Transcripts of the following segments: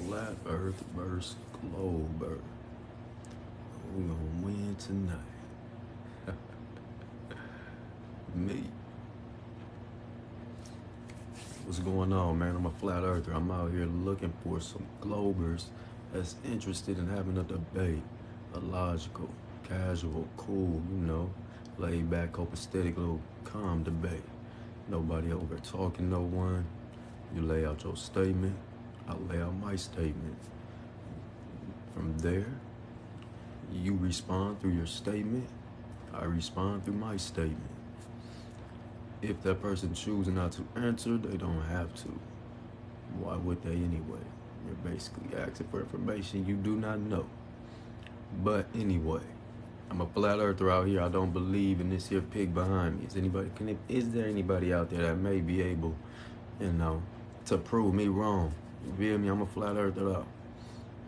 Flat Earth versus Globe Earth. Who gonna win tonight? Me. What's going on, man? I'm a flat earther. I'm out here looking for some globers that's interested in having a debate. A logical, casual, cool, laid back, copacetic, little calm debate. Nobody over talking no one. You lay out your statement. I lay out my statement. From there, you respond through your statement. I respond through my statement. If that person chooses not to answer, they don't have to. Why would they anyway? You're basically asking for information you do not know. But anyway, I'm a flat earther out here. I don't believe in this here pig behind me. Is there anybody out there that may be able, you know, to prove me wrong? You feel me? I'm a flat earther out.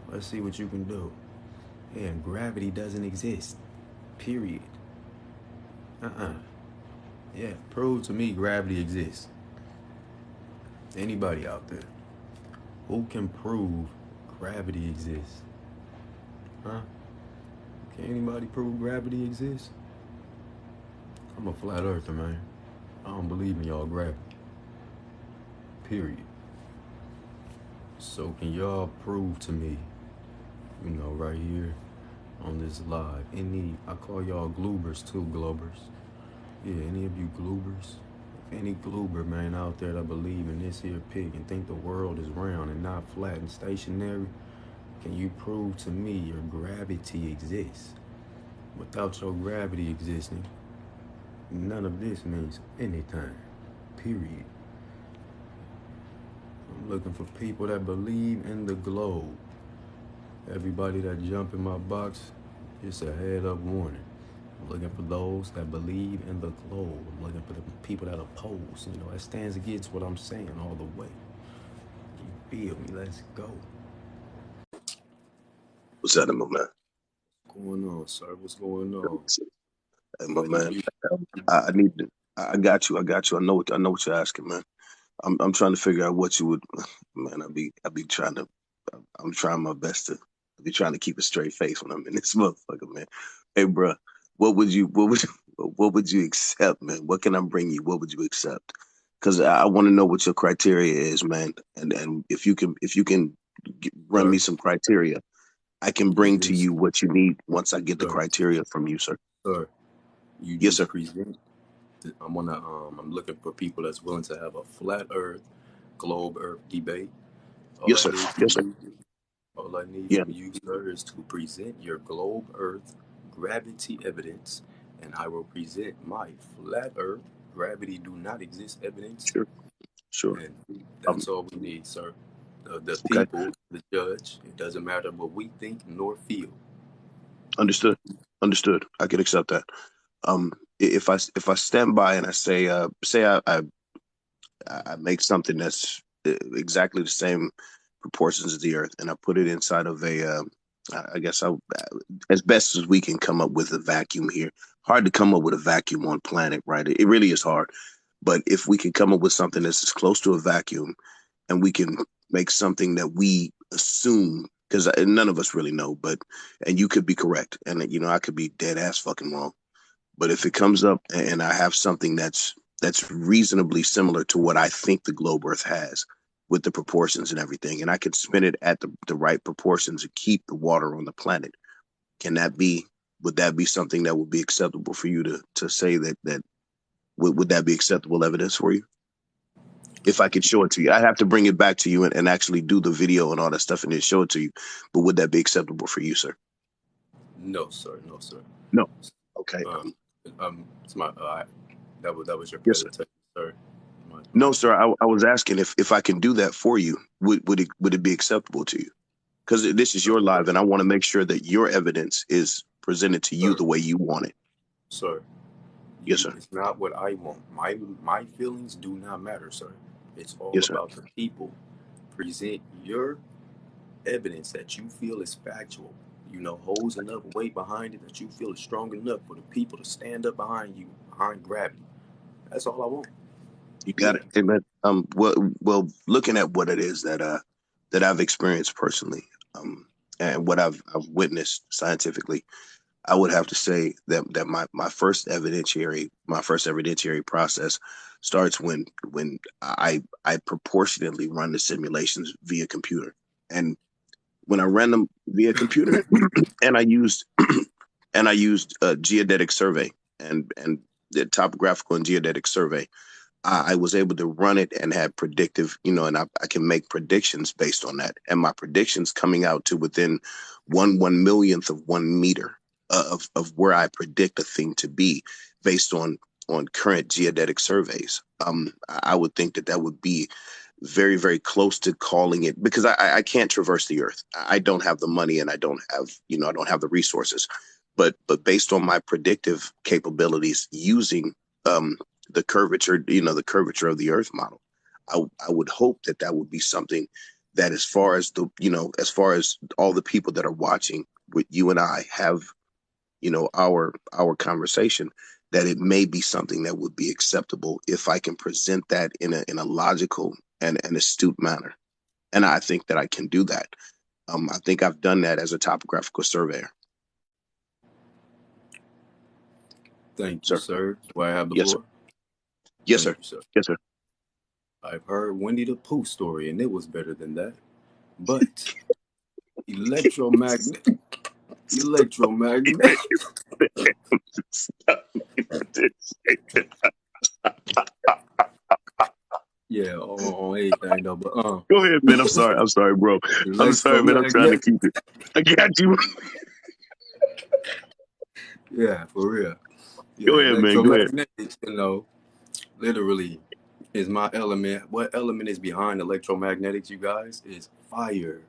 Let's see what you can do. Yeah, and gravity doesn't exist. Period. Yeah, prove to me gravity exists. Anybody out there who can prove gravity exists? Huh? Can anybody prove gravity exists? I'm a flat earther, man. I don't believe in y'all gravity. Period. So can y'all prove to me, right here on this live, I call y'all gloobers too, globers. Yeah, any of you gloobers? If any gloober, man, out there that believe in this here pig and think the world is round and not flat and stationary, can you prove to me your gravity exists? Without your gravity existing, none of this means anything. Period. I'm looking for people that believe in the globe. Everybody that jump in my box, it's a head up warning. I'm looking for those that believe in the globe. I'm looking for the people that oppose. That stands against what I'm saying all the way. You feel me? Let's go. What's that, my man? What's going on, sir? What's going on? Hey, my What man. you? I need to. I got you. I got you. I know what you're asking, man. I'm trying to figure out what you would, man. I be trying to. I'm trying my best to. I be trying to keep a straight face when I'm in this motherfucker, man. Hey, bro, what would you accept, man? What can I bring you? What would you accept? Because I want to know what your criteria is, man. And if you can run me Sir, some criteria, I can you bring to just, you what you need once I get the sir, criteria from you, sir. sir, you Yes, just sir. present. I'm looking for people that's willing to have a flat Earth, globe Earth debate. All Yes, I sir. need from Yes, sir. you, all I need Yeah, from you, sir, is to present your globe Earth gravity evidence, and I will present my flat Earth gravity do not exist evidence, sure, sure. and Um, that's all we need, sir. The okay, people, the judge. It doesn't matter what we think nor feel. understood, understood. I can accept that. If I stand by and I say I make something that's exactly the same proportions as the Earth, and I put it inside of I guess as best as we can come up with a vacuum here. Hard to come up with a vacuum on planet, right? It really is hard. But if we can come up with something that's as close to a vacuum, and we can make something that we assume, because none of us really know, but and you could be correct, and I could be dead ass fucking wrong. But if it comes up and I have something that's reasonably similar to what I think the globe Earth has with the proportions and everything, and I can spin it at the right proportions and keep the water on the planet, can that be? Would that be something that would be acceptable for you to say that would that be acceptable evidence for you? If I could show it to you, I have to bring it back to you and actually do the video and all that stuff and then show it to you. But would that be acceptable for you, sir? No, sir. No, sir. No. Okay. Um, it's my that was your Yes, sir. presentation, sir. My No, sir. I was asking if I can do that for you, would it be acceptable to you? Because this is your live, and I want to make sure that your evidence is presented to you sir, the way you want it. sir. Yes, sir. It's not what I want. My feelings do not matter, sir. It's all Yes, sir. about the people. Present your evidence that you feel is factual. Holds enough weight behind it that you feel is strong enough for the people to stand up behind you, behind gravity. That's all I want. You got Yeah. it. Amen. Well, looking at what it is that that I've experienced personally, and what I've witnessed scientifically, I would have to say that my first evidentiary process starts when I proportionately run the simulations via computer. And when I ran them via computer and I used a geodetic survey and the topographical and geodetic survey, I was able to run it and have predictive, and I can make predictions based on that. And my predictions coming out to within one millionth of 1 meter of where I predict a thing to be based on current geodetic surveys. I would think that that would be very, very close to calling it, because I can't traverse the earth. I don't have the money and I don't have the resources. But based on my predictive capabilities using the curvature of the earth model, I would hope that that would be something that, as far as all the people that are watching with you and I have, our conversation, that it may be something that would be acceptable if I can present that in a logical and astute manner. And I think that I can do that. I think I've done that as a topographical surveyor. Thank you, Sir. sir. Do I have the Yes, sir. floor? Yes, Thank sir. you, sir. Yes, sir. I've heard Winnie the Pooh story, and it was better than that. But electromagnet, electromagnet. Yeah, on anything though. But Go ahead, man. I'm sorry. I'm sorry, bro. I'm sorry, man. I'm trying to electromagnet. keep it. I got you. Yeah, for real. Go Yeah, ahead, man. Go ahead. electromagnetics. Literally is my element. What element is behind electromagnetics, you guys? Is fire.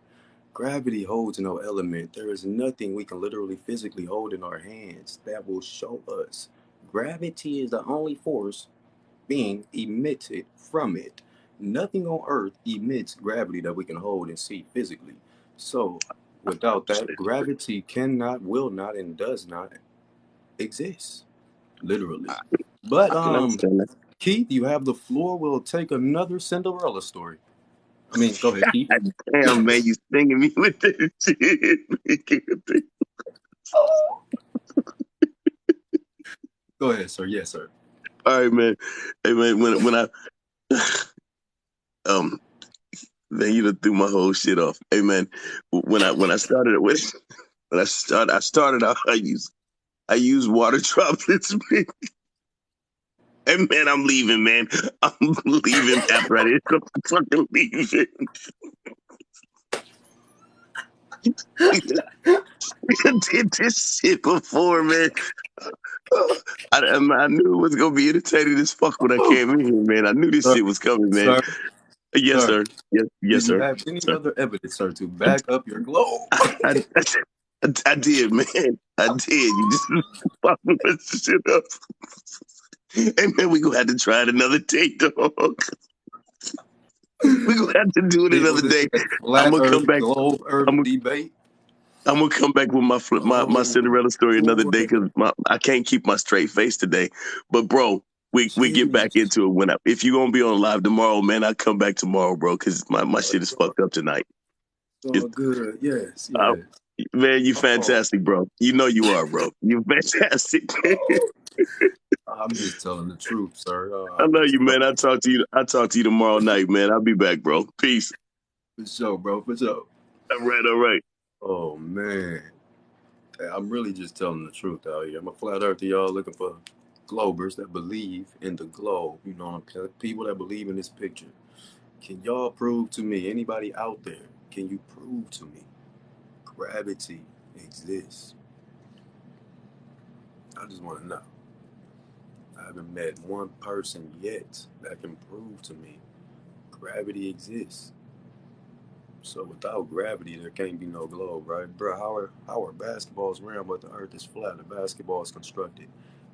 Gravity holds no element. There is nothing we can literally physically hold in our hands that will show us. Gravity is the only force being emitted from it. Nothing on Earth emits gravity that we can hold and see physically. So, without that, gravity cannot, will not, and does not exist. Literally. But I can understand that. Keith, you have the floor. We'll take another Cinderella story. I mean, go ahead, Keith. Damn, man, you stinging me with this shit. Go ahead, sir. Yes, sir. All right, man. Hey, man, when I um man, you done threw my whole shit off. Hey, man, when I started it with I started out. I use water droplets. Man. Hey, man, I'm leaving, man. I'm leaving after I did. I'm fucking leaving. I did this shit before, man. I knew it was gonna be entertaining as fuck when I Oh, came in here, man. I knew this sir, shit was coming, man. sir, Yes, sir. sir. Yes, yes, Did you sir. have any Sir. other evidence, sir, to back up your globe? I, I did, man. I did. You just fucking this shit up. Hey, man, we gonna have to try it another day, dog. We gonna have to do it Was another this day. a I'm flat gonna come Earth, back. globe Earth I'm gonna, debate? I'm gonna come back with my Oh, Cinderella story another day, Lord because I can't keep my straight face today. But bro, we get back Jesus. into it if you're gonna be on live tomorrow, man. I come back tomorrow, bro, because my Oh, shit is fucked up tonight. it's It's, all good. Yes, uh, yes. man, you Oh, fantastic, bro. You know you are, bro. You fantastic. I'm just telling the truth, sir. I I'm love just you, man. I talk to you tomorrow night, man. I'll be back, bro. Peace. for sure, bro. For sure. All right, all right. Oh man, hey, I'm really just telling the truth out here. I'm a flat earther, y'all, looking for globers that believe in the globe. You know, what I'm saying? People that believe in this picture. Can y'all prove to me? Anybody out there? Can you prove to me gravity exists? I just want to know. I haven't met one person yet that can prove to me gravity exists. So without gravity, there can't be no globe, right, bro? How are basketballs round, but the Earth is flat? The basketball is constructed.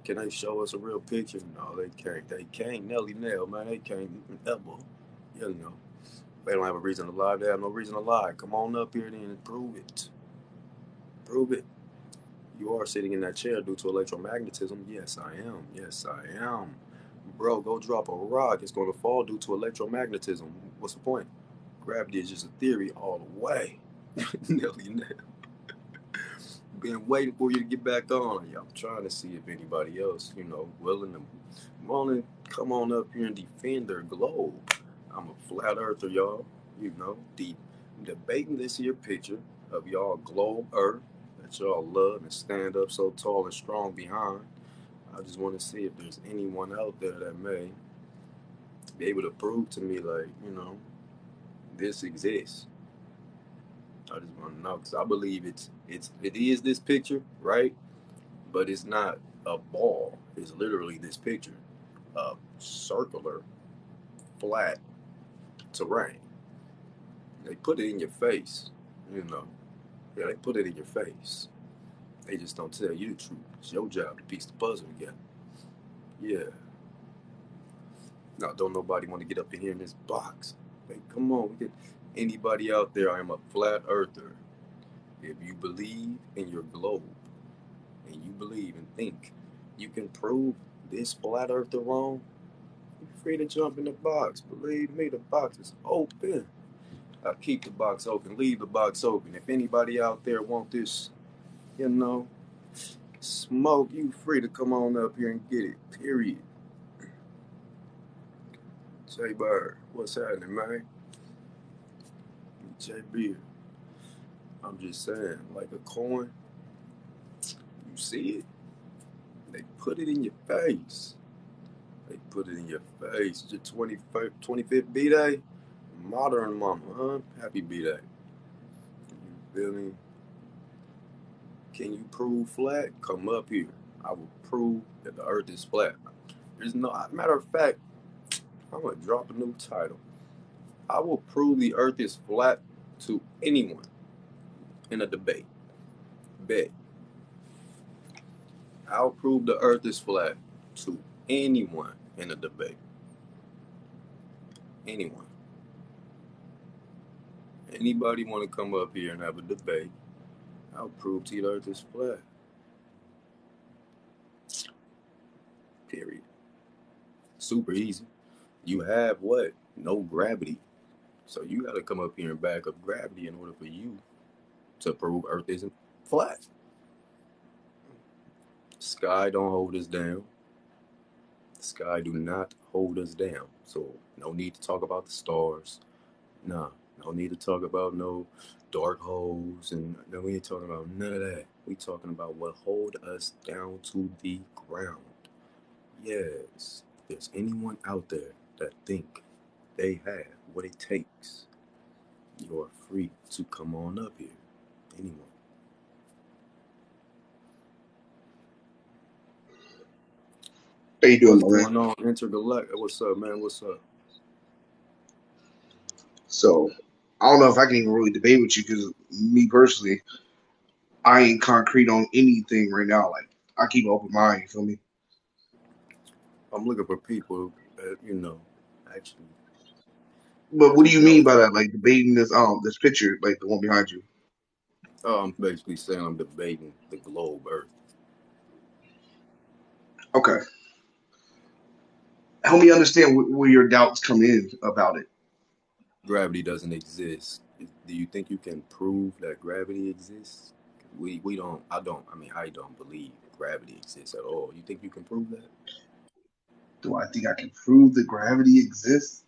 Can they show us a real picture? No, they can't. They can't. Nelly nail, man. They can't ever. You know, they don't have a reason to lie. They have no reason to lie. Come on up here then and prove it. Prove it. You are sitting in that chair due to electromagnetism. Yes, I am. Yes, I am. Bro, go drop a rock. It's going to fall due to electromagnetism. What's the point? Gravity is just a theory all the way. Nelly, been waiting for you to get back on. I'm trying to see if anybody else, willing to come on up here and defend their globe. I'm a flat earther, y'all. Debating this here picture of y'all globe Earth that y'all love and stand up so tall and strong behind. I just want to see if there's anyone out there that may be able to prove to me, like, this exists. I just want to know because I believe it is this picture, right? But it's not a ball. It's literally this picture of circular, flat terrain. They put it in your face, you know. Yeah, they put it in your face. They just don't tell you the truth. It's your job to piece the puzzle together. Yeah. Now, don't nobody want to get up in here in this box. Hey, come on, we get anybody out there. I am a flat earther. If you believe in your globe and you believe and think you can prove this flat earther wrong, you're free to jump in the box. Believe me, the box is open. I keep the box open, leave the box open. If anybody out there want this, you know, smoke, you free to come on up here and get it. Period. J Bird, what's happening, man? J Beard. I'm just saying, like a coin, you see it, they put it in your face. They put it in your face. It's your 25th B-Day. Modern mama, huh? Happy B-Day. You feel me? Can you prove flat? Come up here. I will prove that the earth is flat. There's no, matter of fact, I'm going to drop a new title. I will prove the earth is flat to anyone in a debate. Bet. I'll prove the earth is flat to anyone in a debate. Anyone. Anybody want to come up here and have a debate? I'll prove to you the earth is flat. Period. Super easy. You have what? No gravity. So you got to come up here and back up gravity in order for you to prove earth isn't flat. Sky don't hold us down. Sky do not hold us down. So no need to talk about the stars. Nah, no need to talk about no dark holes, and no, we ain't talking about none of that. We talking about what hold us down to the ground. Yes, if there's anyone out there that think they have what it takes, you are free to come on up here. Anyone. How you doing, What's my man? going on, Intergalactic? What's up, man? What's up? So, I don't know if I can even really debate with you because me personally, I ain't concrete on anything right now. Like, I keep an open mind. You feel me? I'm looking for people that, actually, But what do you know. mean by that? Like debating this picture, like the one behind you. Oh, I'm basically saying I'm debating the globe Earth. Okay, help me understand where your doubts come in about it. Gravity doesn't exist. Do you think you can prove that gravity exists? We don't. I don't. I mean, I don't believe gravity exists at all. You think you can prove that? Do I think I can prove that gravity exists?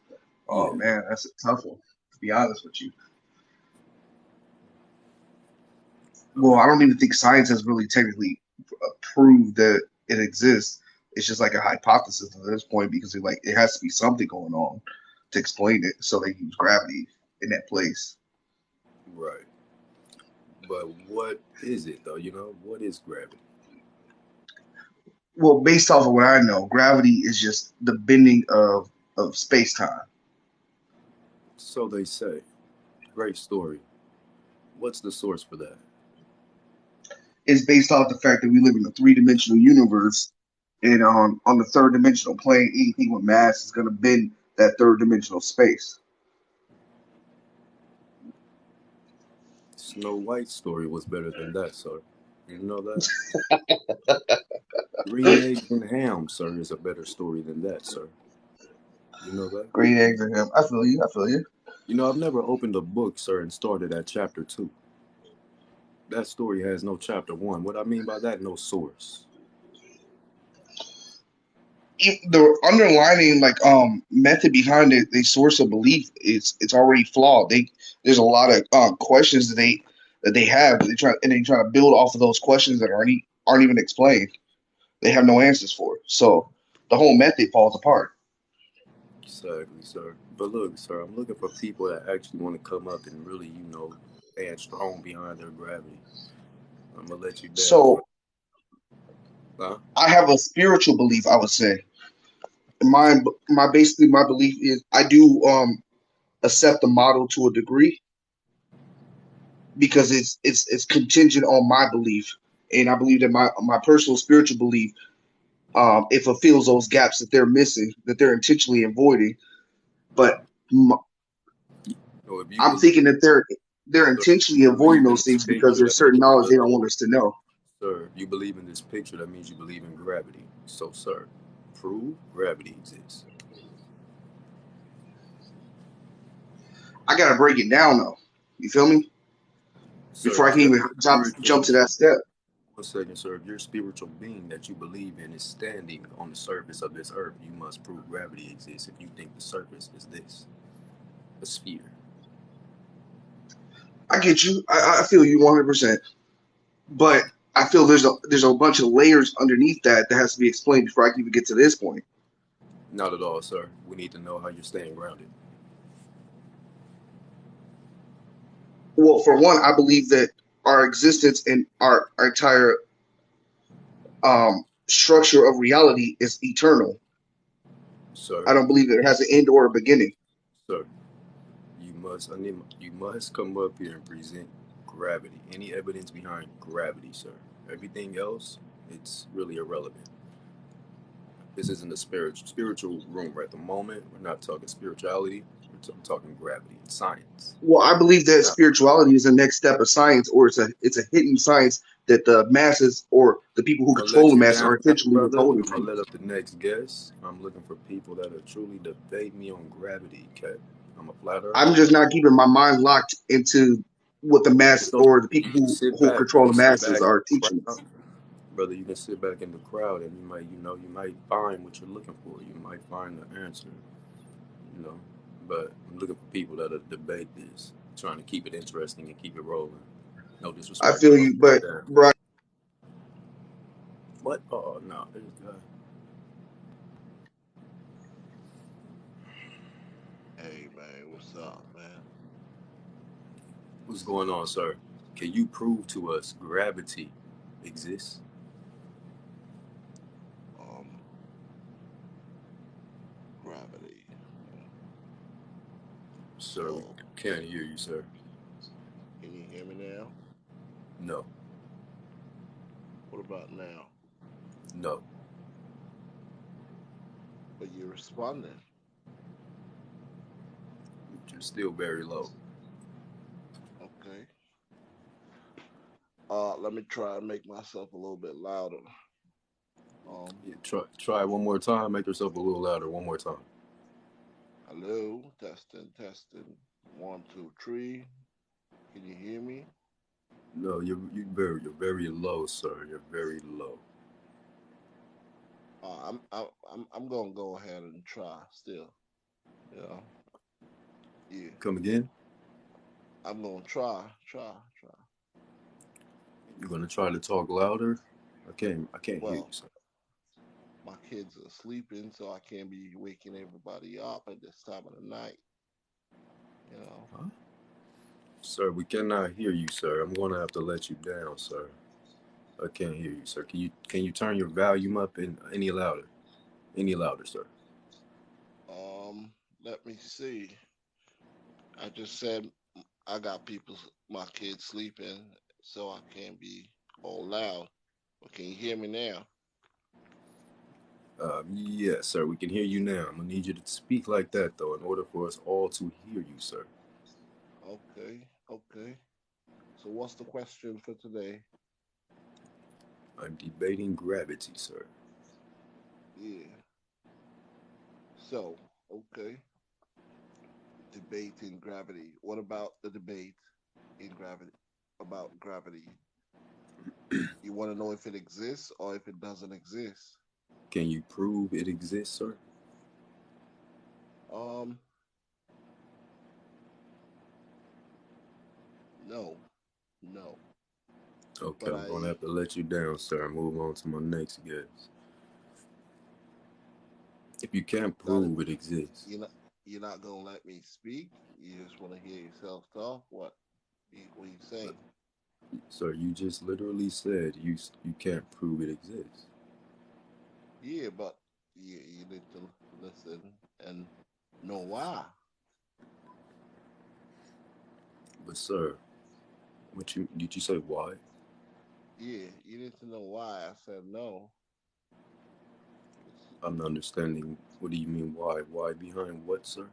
Oh Yeah. man, that's a tough one. To be honest with you, well, I Okay. don't even think science has really technically proved that it exists. It's just like a hypothesis at this point because it has to be something going on to explain it. So they use gravity in that place. Right. But what is it though? What is gravity? Well, based off of what I know, gravity is just the bending of space time. So they say. Great story. What's the source for that? It's based off the fact that we live in a three-dimensional universe, and on the third dimensional plane, anything with mass is going to bend that third dimensional space. Snow White's story was better than that, sir. You know that? Green eggs and ham, sir, is a better story than that, sir. You know that? Great eggs and ham. I feel you. I feel you. You know, I've never opened a book, sir, and started at chapter two. That story has no chapter one. What I mean by that, no source. The underlining method behind it, the source of belief is it's already flawed. There's a lot of questions that they have, but they try to build off of those questions that aren't even explained. They have no answers for it. So the whole method falls apart. Exactly, sir. But look, sir, I'm looking for people that actually want to come up and really, stand strong behind their gravity. I'm gonna let you down for So huh? I have a spiritual belief. I would say my basically my belief is I do accept the model to a degree because it's contingent on my belief, and I believe that my personal spiritual belief it fulfills those gaps that they're missing, that they're intentionally avoiding. But m- So if you I'm believe, thinking that they're sir, if intentionally you avoiding believe in those this things because picture, there's that means certain you knowledge they believe, don't want us to know. sir. If you believe in this picture, that means you believe in gravity. So, sir, prove gravity exists, I gotta break it down though. You feel me? sir. Before I If can you're even a jump spiritual, to that step. one second, sir. If you're a spiritual being that you believe in is standing on the surface of this earth, you must prove gravity exists. If you think the surface is this, a sphere. I get you. I feel you 100%. But I feel there's a bunch of layers underneath that has to be explained before I can even get to this point. Not at all, sir. We need to know how you're staying grounded. Well, for one, I believe that our existence and our entire structure of reality is eternal. Sir, I don't believe that it has an end or a beginning. sir, you must come up here and present gravity. Any evidence behind gravity, sir. Everything else, it's really irrelevant. This isn't a spiritual room right at the moment. We're not talking spirituality. I'm talking gravity and science. Well, I believe that Now, spirituality is the next step of science, or it's a hidden science that the masses or the people who I'm gonna control let the you masses down are now, intentionally brother. withholding I'm gonna from let us. up the next guest. I'm looking for people that are truly debate me on gravity, cat. I'm a flat I'm earther. just not keeping my mind locked into what the mass It's okay. or the people You can sit who back. You control the can sit masses back in are the teaching us. crowd, brother. You can sit back in the crowd, and you might find what you're looking for. You might find the answer, you know. But I'm looking for people that'll debate this, trying to keep it interesting and keep it rolling. No I disrespect, feel bro. you, but Yeah. bro, What? Oh no, this guy. Hey man, what's up, man? What's going on, sir? Can you prove to us gravity exists, Um, Gravity. sir? We So, can't hear you, sir. can you hear me now? No, What about now? no. But you're responding. You're still very low. Okay. Let me try and make myself a little bit louder. Um, Yeah, try one more time. Make yourself a little louder. One more time. Hello, testing, testing. One, two, three. Can you hear me? No, you're very low, sir. You're very low. I'm gonna go ahead and try still. Yeah, yeah. Come again? I'm gonna try. You're gonna try to talk louder? I can't hear you, Well, sir. my kids are sleeping, so I can't be waking everybody up at this time of the night. You know. Huh? Sir, we cannot hear you, sir. I'm gonna have to let you down, sir. I can't hear you, sir. Can you turn your volume up and any louder? Any louder, sir? Let me see. I just said I got my kids sleeping, so I can't be all loud. But can you hear me now? Yes, sir. We can hear you now. I'm gonna need you to speak like that, though, in order for us all to hear you, sir. Okay, okay. So what's the question for today? I'm debating gravity, sir. Yeah. So, okay. Debating gravity. What about the debate in gravity about gravity? You want to know if it exists or if it doesn't exist? Can you prove it exists, sir? Um, no, no. Okay, But I'm gonna I, have to let you down, sir. Move on to my next guest. If you can't not prove it exists, you're not you're not gonna let me speak. You just want to hear yourself talk. What are you saying? sir, you just literally said you can't prove it exists. Yeah, but you need to listen and know why. But sir, what you did you say why? Yeah, you need to know why I said no. I'm not understanding. What do you mean why? Why behind what, sir?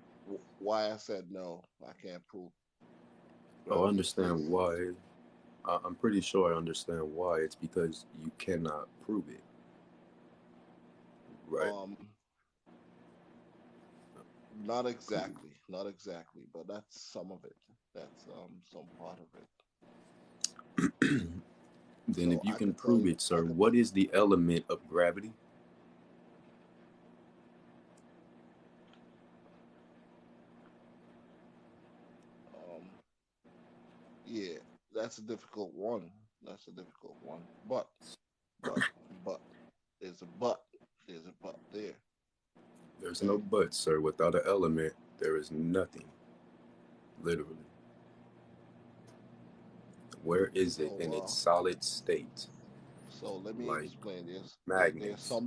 Why I said no. I can't prove Oh, I gravity understand exists. why. I'm pretty sure I understand why. It's because you cannot prove it, right? Um, Not exactly, not exactly, but that's some of it. That's some part of it. Then So if you I can could tell prove you, it, sir, what is the element of gravity? um, yeah, that's a difficult one. That's a difficult one. But, but, there's a but. There's a but there. There's no Okay. but, sir. Without an element, there is nothing, literally. Where is it So, in its solid state? let me Like explain this. magnets.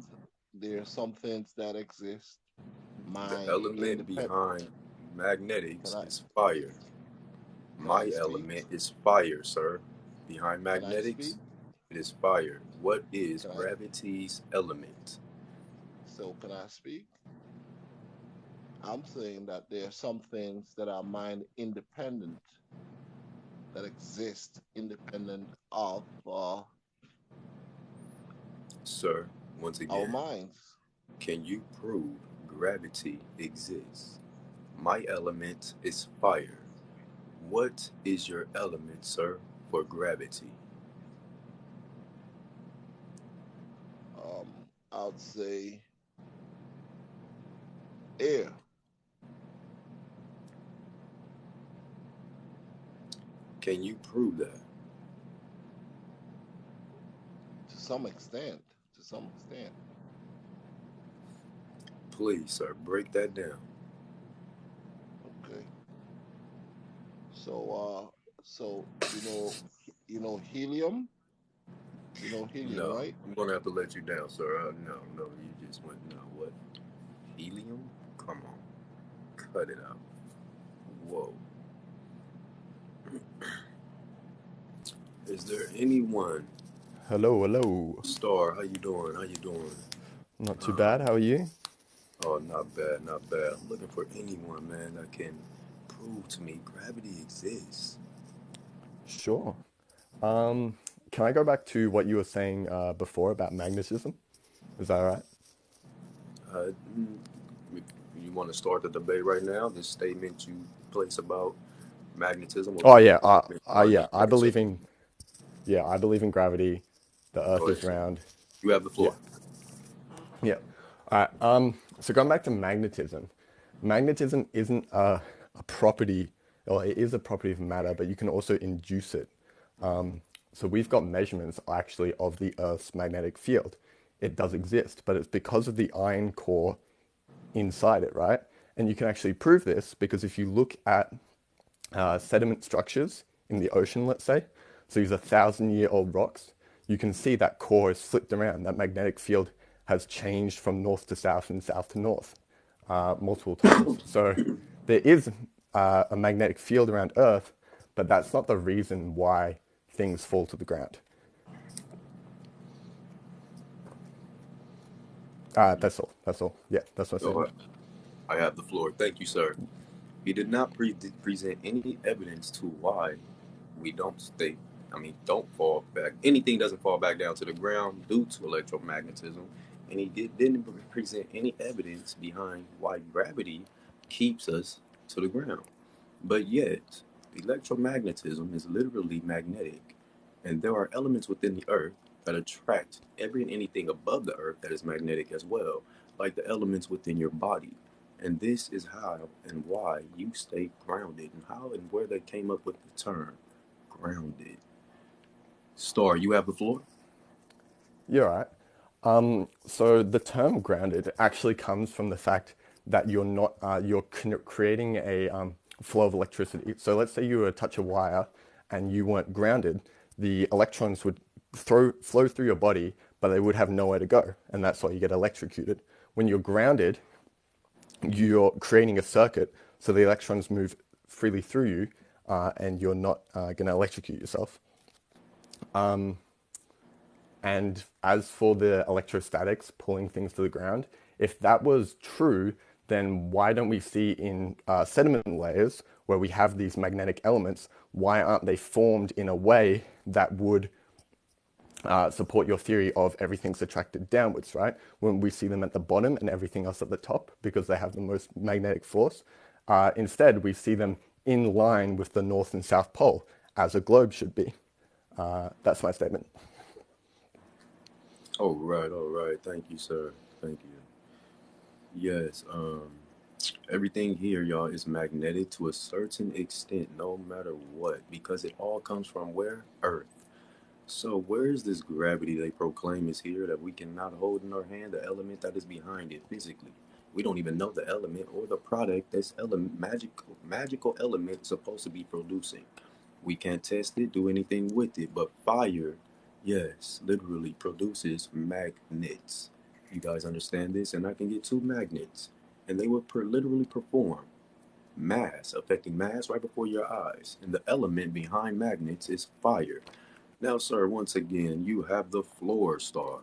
There are some things that exist. The Mind element independent. behind Can magnetics I is fire. can I My speak? element is fire, sir. Behind Can I speak? magnetics, it is fire. What is Can I? gravity's element? So can I speak? I'm saying that there are some things that are mind independent, that exist independent of Sir, once our again, minds. can you prove gravity exists? My element is fire. What is your element, sir, for gravity? I would say air Can you prove that? to some extent. To some extent. Please, sir, break that down. Okay. So you know helium. You know helium, No, right? I'm gonna have to let you down, sir. No, no, you just went, no, what? Helium? Come on, cut it out. Whoa. Is there anyone, Hello, hello. Star, how you doing? How you doing? Not too bad. Um, How are you? oh, not bad, not bad. I'm looking for anyone, man, that can prove to me gravity exists. Sure. Can I go back to what you were saying before about magnetism? Is that all right? Uh, mm, you want to start the debate right now? This statement you place about magnetism or Oh yeah. behind Yeah. I magnetics? believe in. Yeah, I believe in gravity. The Go Earth ahead, is sir. round. You have the Yeah. floor. Yeah. All right. So going back to magnetism, magnetism isn't a property, or it is a property of matter, but you can also induce it. So we've got measurements actually of the Earth's magnetic field. It does exist, but it's because of the iron core inside it, right? And you can actually prove this because if you look at sediment structures in the ocean, let's say, so these are 1,000-year-old rocks, you can see that core is flipped around. That magnetic field has changed from north to south and south to north multiple times. So there is a magnetic field around Earth, but that's not the reason why things fall to the ground. That's all. That's all. Yeah, that's my Go statement. ahead. I have the floor. Thank you, sir. He did not present any evidence to why we don't stay, don't fall back. Anything doesn't fall back down to the ground due to electromagnetism. And he didn't present any evidence behind why gravity keeps us to the ground. But yet, electromagnetism is literally magnetic, and there are elements within the earth that attract every and anything above the earth that is magnetic as well, like the elements within your body. And this is how and why you stay grounded, and how and where they came up with the term grounded. Star, you have the floor? You're right. So the term grounded actually comes from the fact that you're not you're creating a flow of electricity. So let's say you were to touch a wire and you weren't grounded, the electrons would flow through your body, but they would have nowhere to go, and that's why you get electrocuted. When you're grounded, you're creating a circuit so the electrons move freely through you, and you're not going to electrocute yourself. And as for the electrostatics pulling things to the ground, if that was true, then why don't we see in sediment layers where we have these magnetic elements, why aren't they formed in a way that would support your theory of everything's attracted downwards, right? When we see them at the bottom and everything else at the top because they have the most magnetic force. Instead, we see them in line with the North and South Pole, as a globe should be. That's my statement. All right. Thank you, sir. Thank you. Yes, everything here, y'all, is magnetic to a certain extent, no matter what, because it all comes from where? Earth. So where is this gravity they proclaim is here that we cannot hold in our hand, the element that is behind it physically? We don't even know the element or the product this element, magical element, is supposed to be producing. We can't test it, do anything with it, but fire, yes, literally produces magnets. You guys understand this? And I can get two magnets, and they will literally perform mass, affecting mass right before your eyes. And the element behind magnets is fire. Now, sir, once again, you have the floor, Star.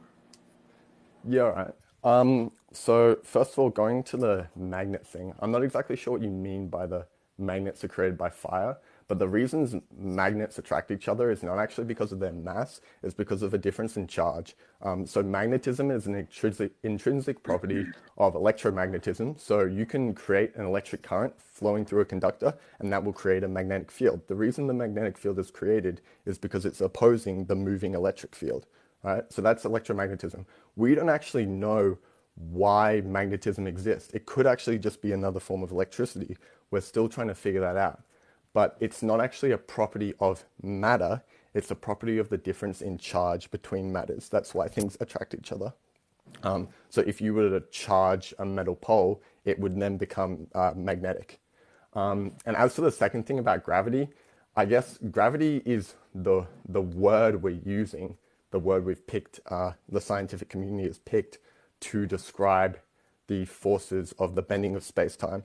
Yeah, right. So first of all, going to the magnet thing, I'm not exactly sure what you mean by the magnets are created by fire, but the reasons magnets attract each other is not actually because of their mass, it's because of a difference in charge. So magnetism is an intrinsic property of electromagnetism. So you can create an electric current flowing through a conductor, and that will create a magnetic field. The reason the magnetic field is created is because it's opposing the moving electric field. Right? So that's electromagnetism. We don't actually know why magnetism exists. It could actually just be another form of electricity. We're still trying to figure that out. But it's not actually a property of matter, it's a property of the difference in charge between matters. That's why things attract each other. So if you were to charge a metal pole, it would then become magnetic. And as for the second thing about gravity, I guess gravity is the word we're using, the word we've picked, the scientific community has picked to describe the forces of the bending of space-time.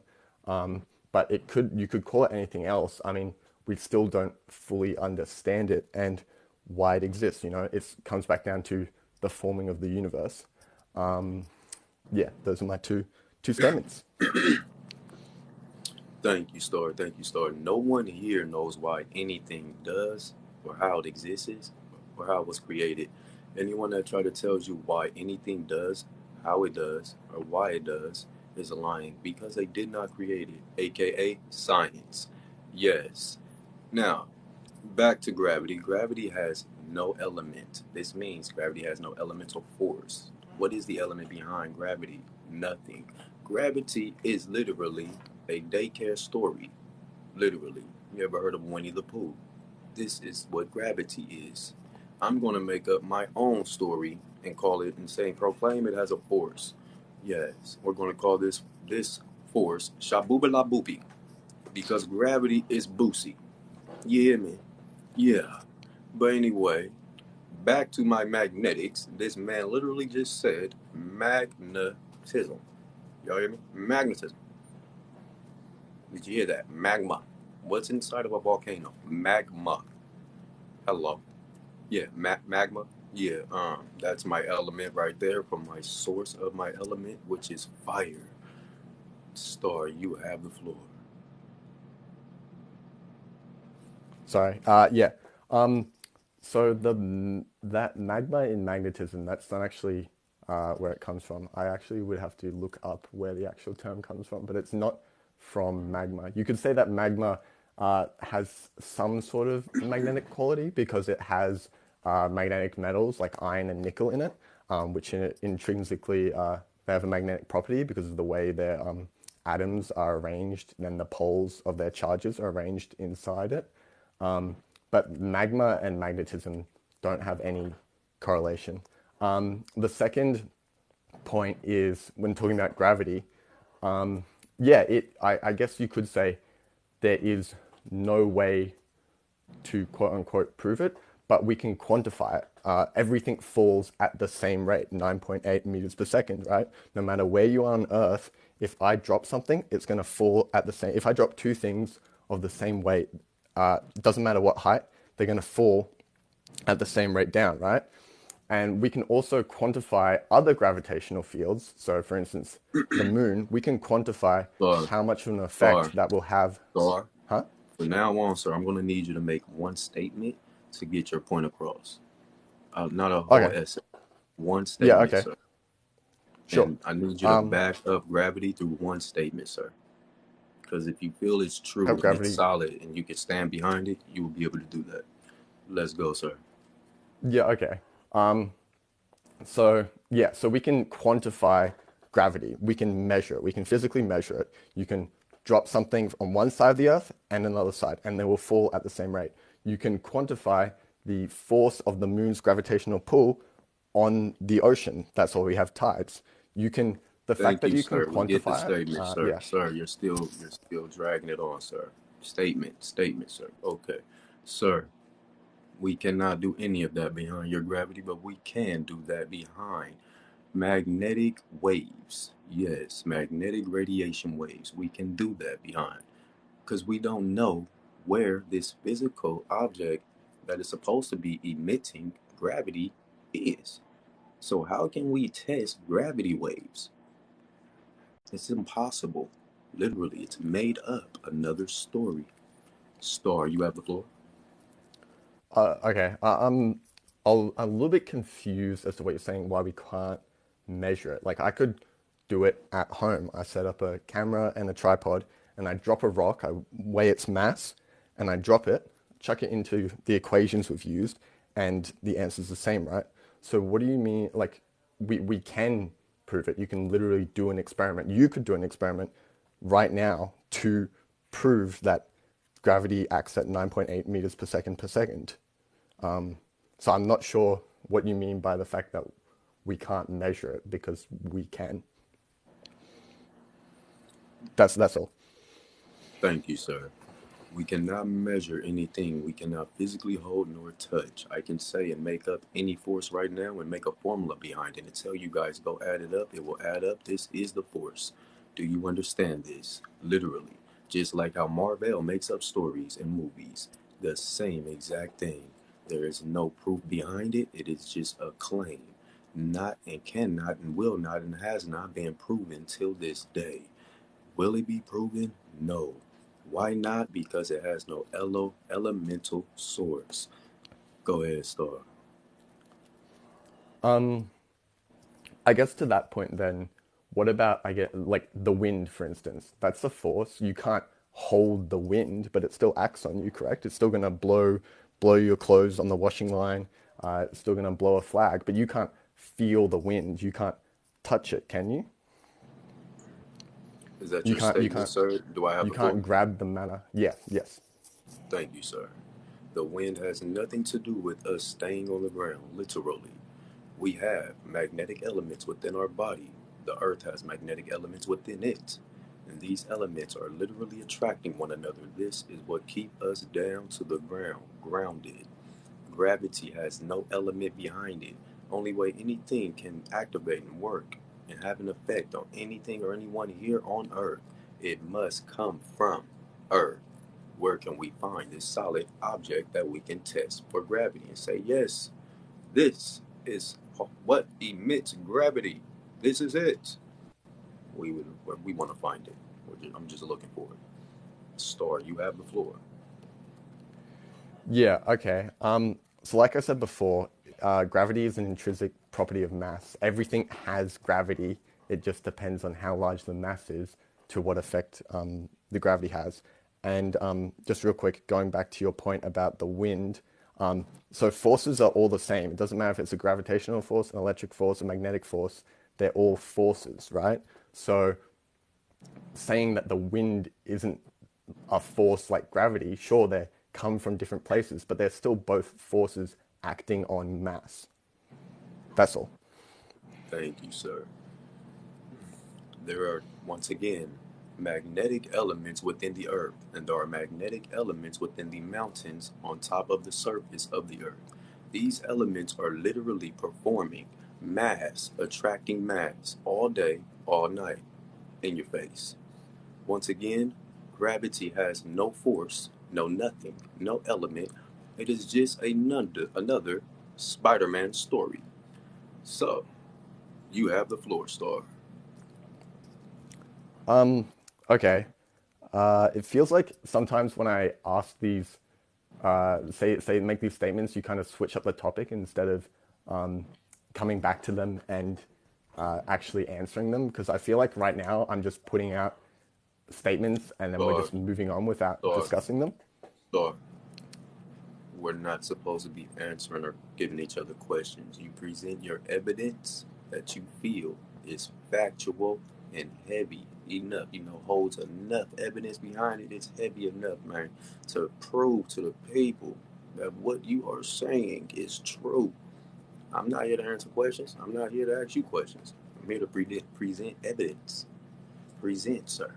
But you could call it anything else. I mean, we still don't fully understand it and why it exists. You know, it comes back down to the forming of the universe. Yeah, those are my two statements. Thank you, Star. Thank you, Star. No one here knows why anything does, or how it exists, or how it was created. Anyone that try to tells you why anything does, how it does, or why it does is lying because they did not create it, aka science. Yes. Now, back to gravity. Gravity has no element. This means gravity has no elemental force. What is the element behind gravity? Nothing. Gravity is literally a daycare story. Literally. You ever heard of Winnie the Pooh? This is what gravity is. I'm going to make up my own story and call it and say, proclaim it as a force. Yes, we're going to call this force Shabooba Boopy because gravity is boosie. You hear me? Yeah. But anyway, back to my magnetics. This man literally just said magnetism. Y'all hear me? Magnetism. Did you hear that? Magma. What's inside of a volcano? Magma. Hello. Yeah, magma. Yeah, that's my element right there from my source of my element, which is fire. Star, you have the floor. Sorry. Yeah. So that magma in magnetism, that's not actually where it comes from. I actually would have to look up where the actual term comes from, but it's not from magma. You could say that magma has some sort of magnetic quality because it has magnetic metals like iron and nickel in it, which intrinsically they have a magnetic property because of the way their atoms are arranged, and then the poles of their charges are arranged inside it. But magma and magnetism don't have any correlation. The second point is when talking about gravity, yeah, I guess you could say there is no way to quote unquote prove it, but we can quantify it. Everything falls at the same rate, 9.8 meters per second, right? No matter where you are on Earth, if I drop something, it's going to fall at the same. If I drop two things of the same weight, doesn't matter what height, they're going to fall at the same rate down, right? And we can also quantify other gravitational fields. So, for instance, the moon, we can quantify Star, how much of an star, effect that will have. star. Huh? From now on, sir, I'm going to need you to make one statement to get your point across. Not a whole Okay. essay. One Yeah, statement, okay. sir. Sure. And I need you to back up gravity through one statement, sir. Because if you feel it's true Have and it's gravity. solid and you can stand behind it, you will be able to do that. Let's go, sir. Yeah, okay. So, yeah, so we can quantify gravity. We can measure it. We can physically measure it. You can drop something on one side of the earth and another side, and they will fall at the same rate. You can quantify the force of the moon's gravitational pull on the ocean. That's why we have tides. You can, the fact Thank that you, you can sir. We get the quantify it, statement, sir. yeah. Sir, you're still dragging it on, sir. Statement, sir. Okay. Sir, we cannot do any of that behind your gravity, but we can do that behind magnetic waves. Yes, magnetic radiation waves. We can do that behind because we don't know where this physical object that is supposed to be emitting gravity is. So, how can we test gravity waves? It's impossible. Literally, it's made up. Another story. Star, you have the floor. Okay. A little bit confused as to what you're saying, why we can't measure it. Like, I could do it at home. I set up a camera and a tripod, and I drop a rock, I weigh its mass, and I drop it, chuck it into the equations we've used, and the answer's the same, right? So what do you mean, like, we can prove it. You can literally do an experiment. You could do an experiment right now to prove that gravity acts at 9.8 meters per second per second. So I'm not sure what you mean by the fact that we can't measure it because we can. That's all. Thank you, sir. We cannot measure anything we cannot physically hold nor touch. I can say and make up any force right now and make a formula behind it and tell you guys go add it up. It will add up. This is the force. Do you understand this? Literally. Just like how Marvel makes up stories and movies. The same exact thing. There is no proof behind it. It is just a claim. Not and cannot and will not and has not been proven till this day. Will it be proven? No. Why not? Because it has no elemental source. Go ahead, Star. I guess to that point then, what about I get like the wind, for instance? That's a force. You can't hold the wind, but it still acts on you, correct? It's still gonna blow your clothes on the washing line. It's still gonna blow a flag, but you can't feel the wind. You can't touch it, can you? Is that You your can't. You statement, can't. sir? Do I have You the floor? can't grab the matter. Yeah. Yes. Thank you, sir. The wind has nothing to do with us staying on the ground, literally. We have magnetic elements within our body. The earth has magnetic elements within it. And these elements are literally attracting one another. This is what keep us down to the ground, grounded. Gravity has no element behind it. Only way anything can activate and work and have an effect on anything or anyone here on Earth, it must come from Earth. Where can we find this solid object that we can test for gravity and say, yes, this is what emits gravity. This is it. We would, we want to find it. I'm just looking for it. Star, you have the floor. Yeah. Okay. So like I said before, gravity is an intrinsic property of mass. Everything has gravity. It just depends on how large the mass is to what effect the gravity has. And just real quick, going back to your point about the wind, so forces are all the same. It doesn't matter if it's a gravitational force, an electric force, a magnetic force. They're all forces, right? So saying that the wind isn't a force like gravity, sure, they come from different places, but they're still both forces acting on mass. That's all. Thank you, sir. There are, once again, magnetic elements within the earth, and there are magnetic elements within the mountains on top of the surface of the earth. These elements are literally performing mass, attracting mass all day, all night in your face. Once again, gravity has no force, no nothing, no element. It is just another Spider Man story. So, you have the floor, Star. Okay. It feels like sometimes when I ask these, say make these statements, you kind of switch up the topic instead of coming back to them and actually answering them. Because I feel like right now I'm just putting out statements and then we're Star, just moving on without Star, discussing them. Star. We're not supposed to be answering or giving each other questions. You present your evidence that you feel is factual and heavy enough, holds enough evidence behind it. It's heavy enough, man, to prove to the people that what you are saying is true. I'm not here to answer questions. I'm not here to ask you questions. I'm here to present evidence. Present, sir.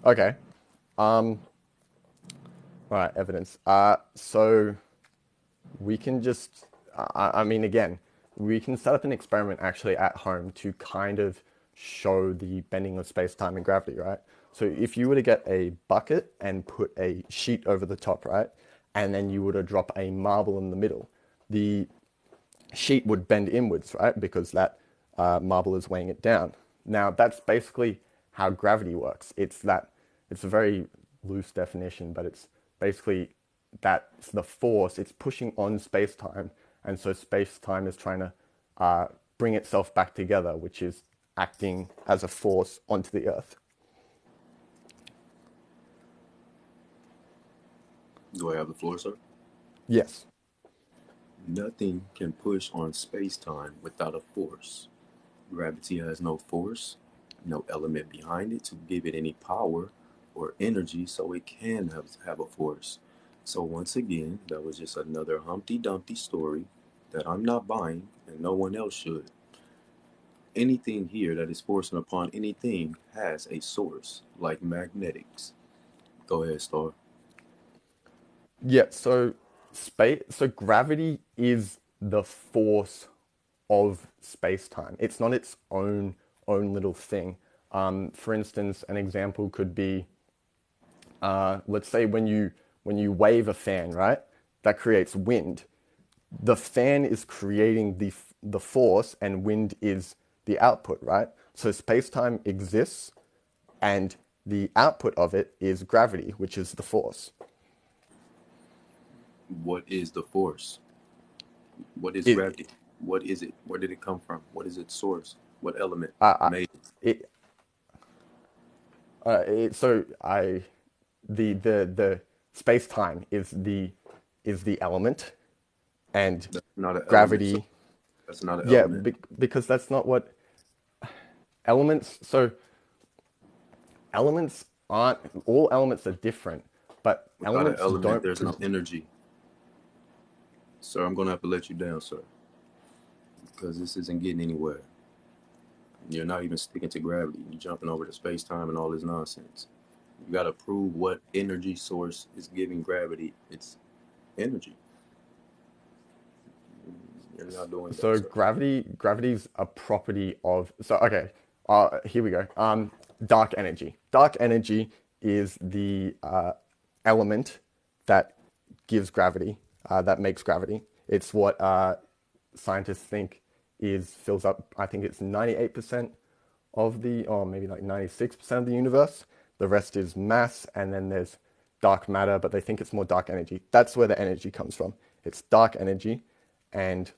Okay. Um, all right, evidence. So we can just, I mean, again, we can set up an experiment actually at home to kind of show the bending of space-time and gravity, right? So if you were to get a bucket and put a sheet over the top, right? And then you were to drop a marble in the middle, the sheet would bend inwards, right? Because that marble is weighing it down. Now, that's basically how gravity works. It's a very loose definition, but it's basically that's the force. It's pushing on space-time, and so space-time is trying to bring itself back together, which is acting as a force onto the Earth. Do I have the floor, sir? Yes. Nothing can push on space time without a force. Gravity has no force, no element behind it to give it any power or energy so it can have a force. So, once again, that was just another Humpty Dumpty story that I'm not buying and no one else should. Anything here that is forcing upon anything has a source, like magnetics. Go ahead, Star. Yeah, so gravity is the force of space-time. It's not its own little thing. For instance, an example could be, let's say when you wave a fan, right? That creates wind. The fan is creating the force, and wind is the output, right? So space-time exists, and the output of it is gravity, which is the force. What is the force? What is It, gravity? What is it? Where did it come from? What is its source? What element made it? it, so I the space time is the element, and That's not an element, sir. gravity. That's not an Yeah, element. because that's not what elements. So elements aren't all elements are different, but Without an elements element, don't. there's no energy. Sir, I'm going to have to let you down, sir, because this isn't getting anywhere. You're not even sticking to gravity. You're jumping over to space time and all this nonsense. You got to prove what energy source is giving gravity its energy. You're not doing that, So sir. gravity's a property of. So okay, here we go. Dark energy. Dark energy is the element that gives gravity, that makes gravity. It's what scientists think is fills up. I think it's 98% of the, or maybe like 96% of the universe. The rest is mass, and then there's dark matter, but they think it's more dark energy. That's where the energy comes from. It's dark energy, and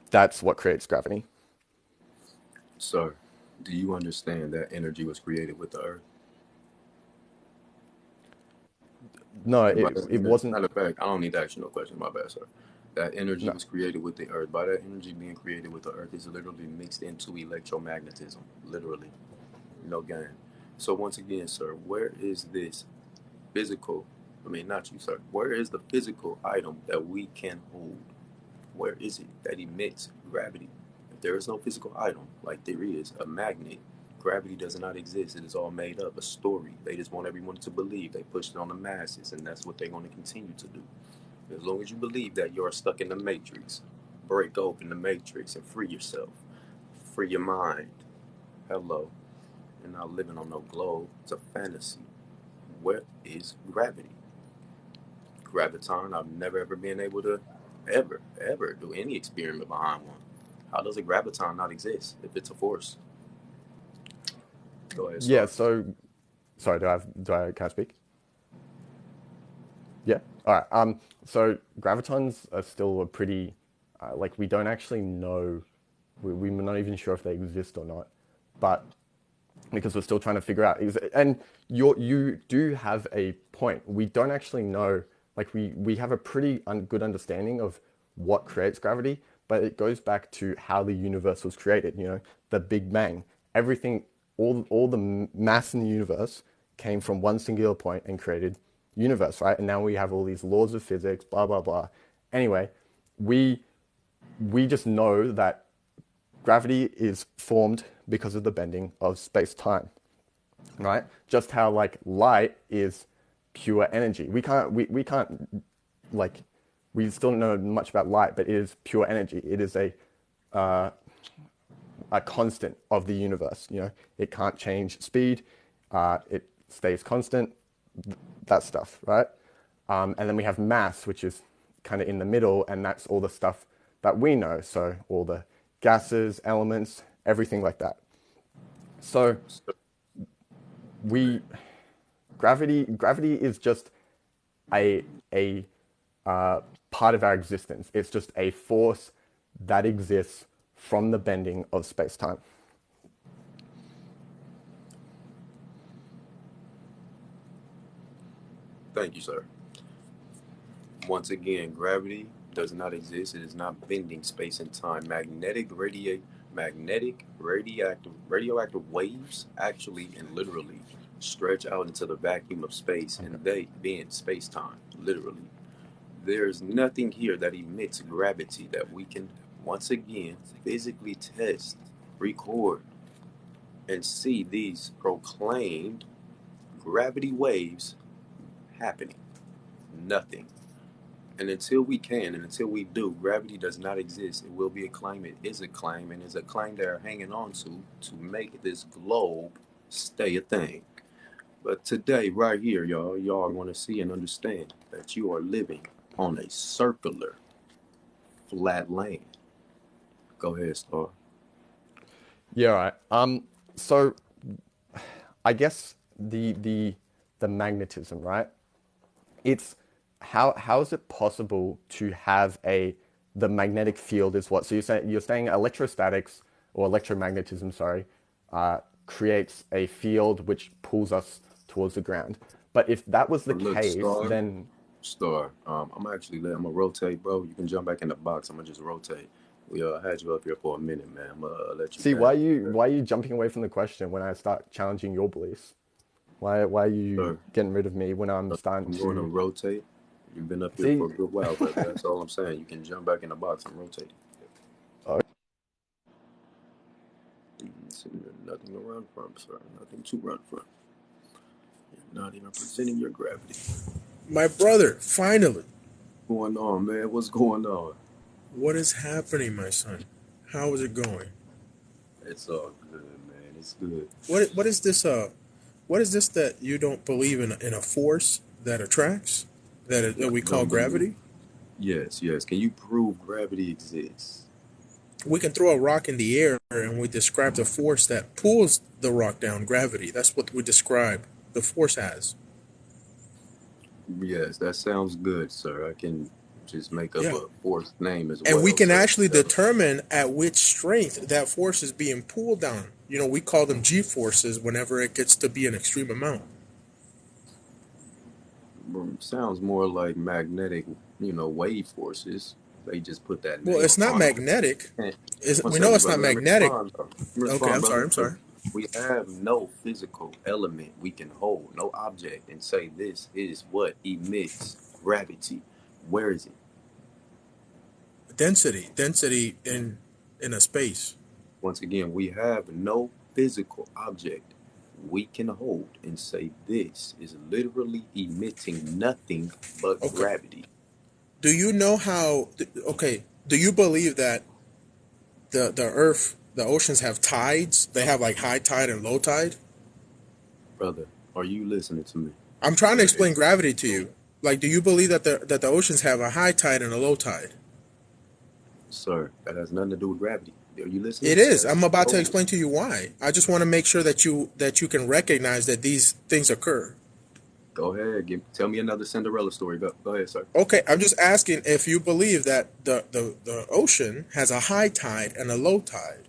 that's what creates gravity. Sir, Do you understand that energy was created with the earth? No, And by it that, wasn't. matter of fact, I don't need to ask you no question. My bad, sir. That energy No. was created with the earth. By that energy being created with the earth is literally mixed into electromagnetism. Literally, no game. So once again, sir, where is this physical? I mean, not you, sir. Where is the physical item that we can hold? Where is it that emits gravity? If there is no physical item, like there is a magnet, gravity does not exist. It is all made up, a story. They just want everyone to believe. They push it on the masses, and that's what they're going to continue to do. As long as you believe that you're stuck in the matrix, break open the matrix and free yourself. Free your mind. Hello. You're not living on no globe. It's a fantasy. What is gravity? Graviton, I've never ever been able to ever do any experiment behind one. How does a graviton not exist if it's a force? Go ahead, Yeah. Star. So, sorry. Can I speak? Yeah. All right. So gravitons are still a pretty, like we don't actually know. We're not even sure if they exist or not, but because we're still trying to figure out. And you do have a point. We don't actually know. Like we have a pretty good understanding of what creates gravity, but it goes back to how the universe was created. You know, the Big Bang. Everything, all the mass in the universe came from one singular point and created universe, right? And now we have all these laws of physics, blah blah blah. Anyway, we we just know that gravity is formed because of the bending of space-time, right? Just how like light is pure energy. We can't like we still don't know much about light, but it is pure energy. It is a constant of the universe. You know, it can't change speed. It stays constant. That stuff, right? And then we have mass, which is kind of in the middle, and that's all the stuff that we know. So all the gases, elements, everything like that. So we gravity is just a part of our existence. It's just a force that exists from the bending of space time. Thank you, sir. Once again, gravity does not exist. It is not bending space and time. Magnetic radioactive waves actually and literally stretch out into the vacuum of space, Okay. and they bend space time. Literally, there's nothing here that emits gravity that we can once again physically test, record, and see these proclaimed gravity waves happening. Nothing. And until we can, and until we do, gravity does not exist. It will be a claim. It is a claim, and it's a claim they're hanging on to make this globe stay a thing. But today, right here, y'all want to see and understand that you are living on a circular, flat land. Go ahead, Star. Yeah. Right. So I guess the magnetism, right? It's how is it possible to have a the magnetic field is what? So you're saying electrostatics or electromagnetism, sorry, creates a field which pulls us towards the ground. But if that was the But look, case, Star, then Star. I'm gonna rotate, bro. You can jump back in the box. I'm gonna just rotate. We had you up here for a minute, man. I'm gonna let you see down. why are you jumping away from the question when I start challenging your beliefs? Why are you Sir, getting rid of me when I'm starting I'm going to to rotate. You've been up here for see? a good while, brother. That's all I'm saying. You can jump back in the box. I'm rotating. Oh, Nothing to run from, sir. Nothing to run from. You're not even presenting your gravity. My brother, finally. What's going on, man? What's going on? What is happening, my son? How is it going? It's all good, man. It's good. What is this that you don't believe in a force that attracts that we You call don't believe? gravity? Yes, yes. Can you prove gravity exists? We can throw a rock in the air and we describe the force that pulls the rock down, gravity. That's what we describe the force as. Yes, that sounds good, sir. just make up Yeah. a fourth name as And we well, can sir. actually determine at which strength that force is being pulled down. We call them G forces whenever it gets to be an extreme amount. Sounds more like magnetic, wave forces. They just put that Well, name it's not upon it. magnetic. Eh, One We know second, it's not brother. Let me magnetic. respond, bro. Let me Okay, respond, I'm sorry. brother. I'm Look, sorry. we have no physical element we can hold, no object, and say this is what emits gravity. Where is it? Density in a space. Once again, we have no physical object we can hold and say this is literally emitting nothing but Okay. gravity. Do you know how? Okay. Do you believe that the Earth, the oceans have tides? They have like high tide and low tide. Brother, are you listening to me? I'm trying to There explain is gravity to no, you. Like, do you believe that the oceans have a high tide and a low tide? sir, that has nothing to do with gravity. Are you It listening? is. There's I'm about to no. explain to you why. I just want to make sure that you can recognize that these things occur. Go ahead. Tell me another Cinderella story. Go ahead, sir. Okay, I'm just asking if you believe that the ocean has a high tide and a low tide.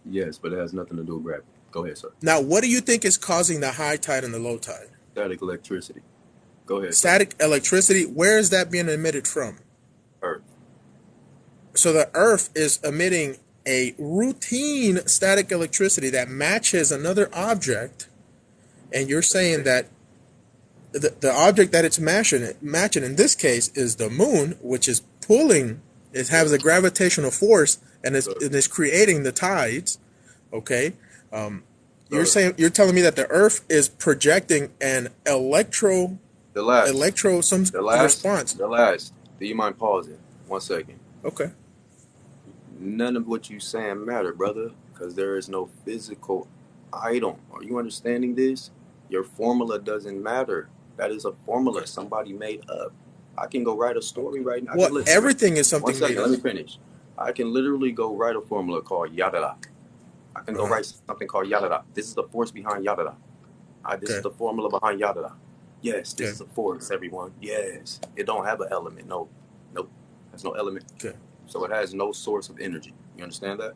Yes, but it has nothing to do with gravity. Go ahead, sir. Now, what do you think is causing the high tide and the low tide? Static electricity. Go ahead, sir. Static electricity, where is that being emitted from? Earth. So the Earth is emitting a routine static electricity that matches another object, and you're saying that the object that it's matching in this case is the moon, which is pulling, it has Sir, a gravitational force and sir, is creating the tides. Okay, um, sir. you're telling me that the Earth is projecting an The last. some The last. response. The last. Do you mind pausing? 1 second. Okay, None of what you saying matter, brother, because there is no physical item. Are you understanding this? Your formula doesn't matter. That is a formula okay. somebody made up. I can go write a Okay. story right now. I Well, can listen. everything is One something made second, let up. me finish. I can literally go write a formula called yada. I can Uh go huh. write something called yada. This is the force behind yada. This is Okay. the formula behind yada. Yes, this Okay. is a force, everyone. Yes. It don't have an element. No. Nope. There's no element. Okay. So it has no source of energy. You understand that?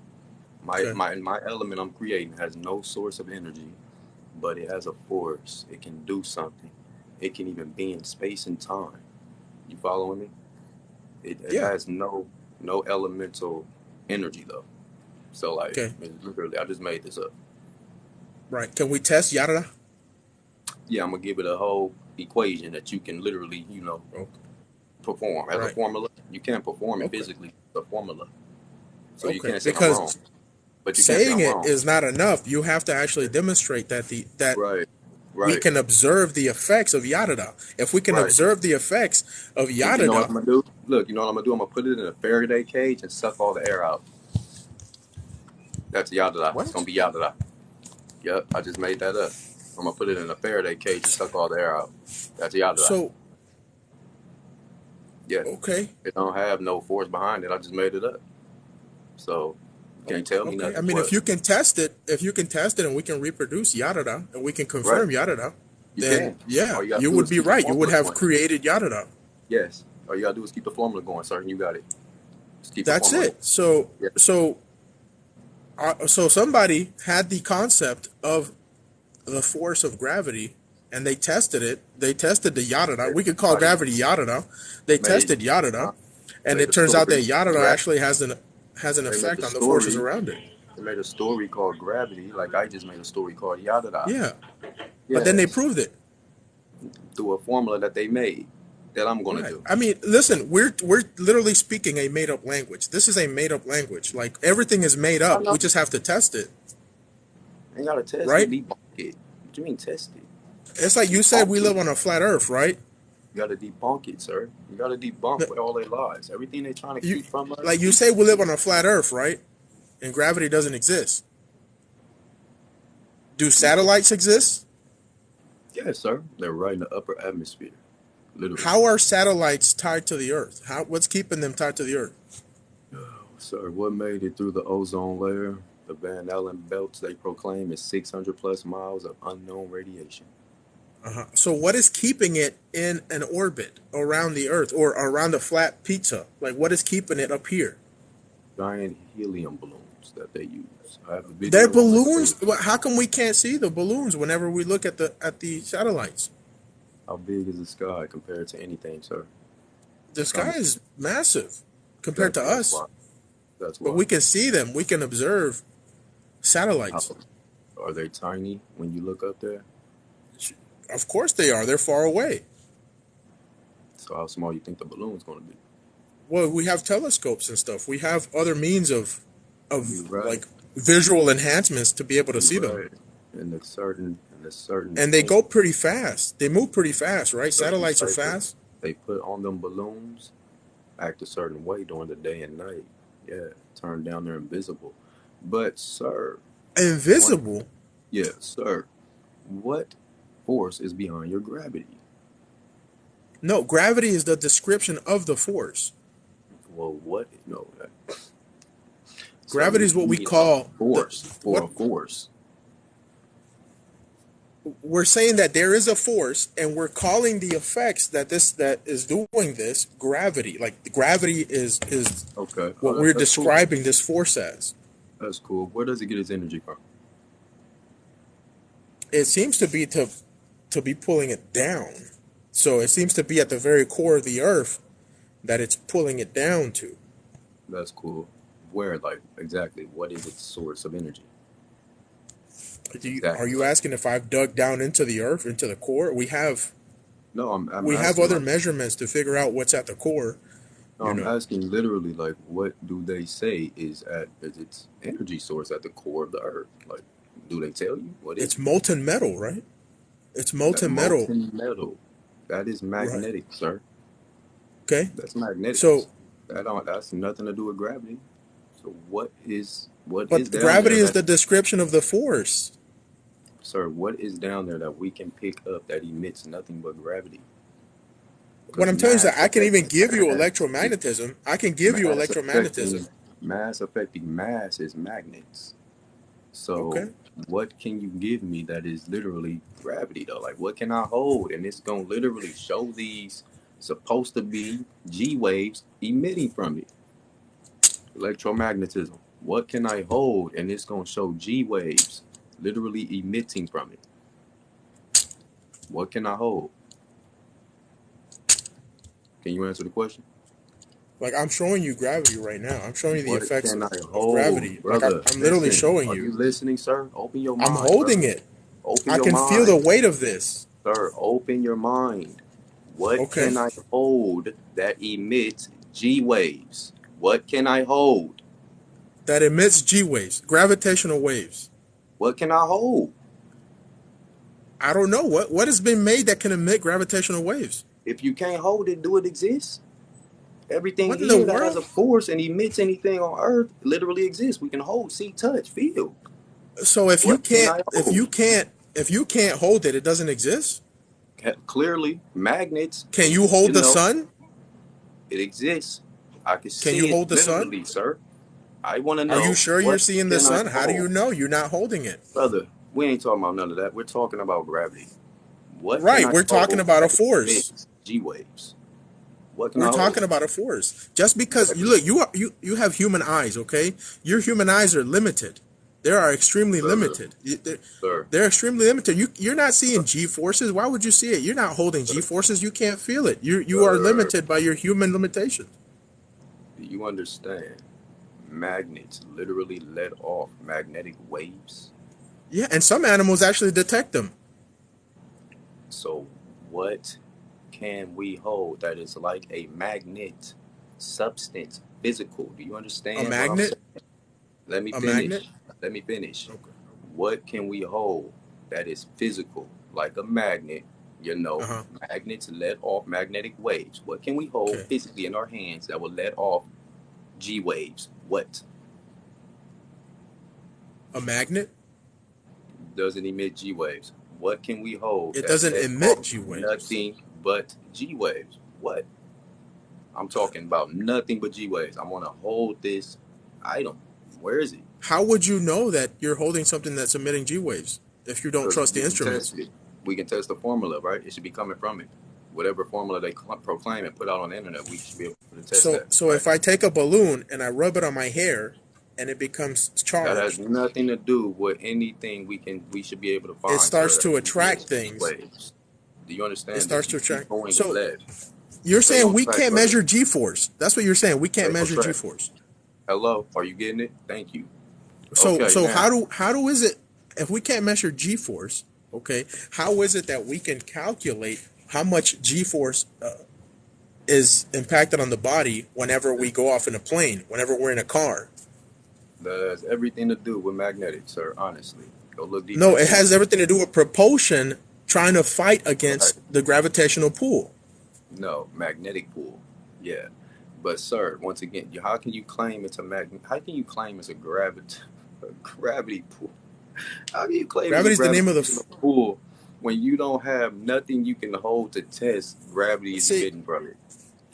My Okay. my my element I'm creating has no source of energy, but it has a force. It can do something. It can even be in space and time. You following me? It Yeah. has no elemental energy though. So like Okay. literally I just made this up. Right. Can we test yada? Yeah, I'm gonna give it a whole equation that you can literally, Okay. perform as a Right. formula. You can't perform it Okay. physically. It's a formula. So you Okay. can't say I'm wrong. Because But you can't say saying I'm it wrong. is not enough. You have to actually demonstrate that Right. we Right. can observe the effects of yada. If we can Right. observe the effects of Look, you know what yada, I'm gonna do? Look, you know what I'm gonna do? I'm gonna put it in a Faraday cage and suck all the air out. That's yada. It's gonna what? be yada. Yep, I just made that up. I'm gonna put it in a Faraday cage and suck all the air out. That's yada. So Yeah, okay. it don't have no force behind it. I just made it up. So you can't tell me Okay. I nothing. mean, What? if you can test it and we can reproduce yada and we can Right? confirm yada, You then can. yeah, All you gotta you do would is be keep the right. You would formula have going. created yada. Yes. All you gotta do is keep the formula going, sir. You got it. Just keep the That's formula going. it. So Yeah. so so somebody had the concept of the force of gravity and they tested it. They tested the yada. We could call Somebody gravity yada. They made tested yada, and made it a turns out that story. yada Gravity. actually has an They made effect a on the forces story. around it. They made a story called Gravity. Like I just made a story called Yada. Yeah, but then they Yes. proved it. Through a formula that they made that I'm gonna Right. do. I mean, listen, we're literally speaking a made up language. This is a made up language. Like everything is made I up. know. We just have to test it, Ain't gotta test it, right? debunk it. What you mean test it? It's like you said, Debunk we live it. on a flat Earth, right? You gotta debunk it, sir. You gotta debunk The- with all their lies. Everything they trying to You keep from us, like you say, we live on a flat Earth, right? And gravity doesn't exist. Do you can, satellites exist? yes, sir. They're right in the upper atmosphere. Literally. How are satellites tied to the Earth? What's keeping them tied to the Earth? Sir, what made it through the ozone layer? The Van Allen belts they proclaim is 600 plus miles of unknown radiation. So what is keeping it in an orbit around the Earth or around the flat pizza? Like what is keeping it up here? Giant helium balloons that they use. I have a They're video on balloons. it. How come we can't see the balloons whenever we look at the satellites? How big is the sky compared to anything, sir? The sky Tell me. is massive compared to Exactly. That's us, why. That's but why. we can see them. We can observe How, satellites. are they tiny when you look up there? Of course they are. They're far away. So how small you think the balloon's going to be? Well, we have telescopes and stuff. We have other means of You're right. like visual enhancements to be able to You're see them. right. In a certain And they thing, go pretty fast. They move pretty fast, right? certain Satellites are type of fast. they put on them balloons act a certain way during the day and night. Yeah, turn down they're invisible. But sir, one Invisible. yeah, sir, what force is behind your gravity? No, gravity is the description of the force. Well, what? No, sir, Gravity you is what we need a call the force for what a force. we're saying that there is a force, and we're calling the effects that is doing this gravity. Like the gravity is Okay, what oh, we're that's cool. describing this force as. That's cool. Where does it get its energy from? It seems to be to be pulling it down. So it seems to be at the very core of the earth that it's pulling it down to. That's cool. Where, like, exactly? What is its source of energy? Are Exactly. you asking if I've dug down into the earth, into the core? No, I'm We have asking other like, measurements to figure out what's at the core. no, You I'm know, asking literally like, what do they say is its energy source at the core of the earth? Like, do they tell you what is it's it? molten metal, right? It's That molten metal, molten metal, that is right? magnetic, sir. Okay. That's magnetics. So, That's nothing to do with gravity. So what is but down gravity there is that, the description of the force. sir? What is down there that we can pick up that emits nothing but gravity? What Because I'm telling you is that I can even give you mass is electromagnetism. I can give you mass electromagnetism. affecting mass is magnets. So Okay. what can you give me that is literally gravity though? Like what can I hold? And it's gonna literally show these supposed to be G waves emitting from it. Electromagnetism. What can I hold? And it's gonna show G waves literally emitting from it. What can I hold? Can you answer the question? Like I'm showing you gravity right now. I'm showing you the What effects can I of hold, gravity. Like brother? I'm literally Listen. showing Are you. you listening, sir? Open your I'm mind, holding brother. it. Open I your can feel the mind. weight of this. Sir, open your mind. What Okay. can I hold that emits G waves? What can I hold? That emits G waves, gravitational waves. What can I hold? I don't know what has been made that can emit gravitational waves. If you can't hold it, do it exist? Everything What in the here that has world? a force and emits anything on Earth literally exists. We can hold, see, touch, feel. So if you What can can't, I hold? if you can't hold it, it doesn't exist. Clearly, magnets, Can you you hold the know, sun? it exists. I can Can see you it hold the sun? literally, sir. I want to Are you know sure you're what seeing the can I sun? How do you hold? know you're not holding it? Brother, we ain't talking about none of that. We're talking about gravity. What can Right, I we're talking hold about a that force. emits G waves? What can We're I hold? talking about a force. Just because you Exactly. look, you have human eyes, okay? Your human eyes are limited. They are extremely Brother, limited. sir, They're extremely limited. You're not seeing G forces. Why would you see it? You're not holding G sir, forces. You can't feel it. You are sir, limited by your human limitations. do you understand? Magnets literally let off magnetic waves. Yeah, and some animals actually detect them. So, what can we hold that is like a magnet, substance, physical? Do you A understand what I'm magnet, saying? Let me a magnet. finish. Let me finish. Okay. What can we hold that is physical, like a magnet? You Uh know, huh. magnets let off magnetic waves. What can we hold Okay. physically in our hands that will let off G waves? What A magnet. doesn't emit G waves? What can we hold It that doesn't lets emit off G waves. nothing but G waves? What? I'm talking about nothing but G waves. I want to hold this item. Where is it? How would you know that you're holding something that's emitting G waves if you don't Because trust the we can instruments? test it. We can test the formula, right? It should be coming from it. Whatever formula they proclaim and put out on the internet, we should be able to test So that, so right? if I take a balloon and I rub it on my hair and it becomes That has charged, nothing to do with anything we should be able to it find, starts sir, to that attract emits G things. waves. Do you It understand starts this? to You keep attract. going So left. you're Stay saying on we track, can't brother. measure G-force. That's what you're saying. We can't Stay on measure track. G-force. Hello, are you getting it? Thank you. So Okay, so now how do is it if we can't measure G-force? Okay, how is it that we can calculate how much G-force is impacted on the body whenever we go off in a plane, whenever we're in a car? that has everything to do with magnetics, sir. Honestly, go look deeper No, it into it. has everything to do with propulsion trying to fight Right. against the gravitational pull. No, magnetic pull. Yeah. But sir, once again, how can you claim it's a How can you claim it's a gravity pull? How can you claim it's a Gravity is the name of gravitational pull when you don't have nothing you can hold to test gravity is see, emitting from it?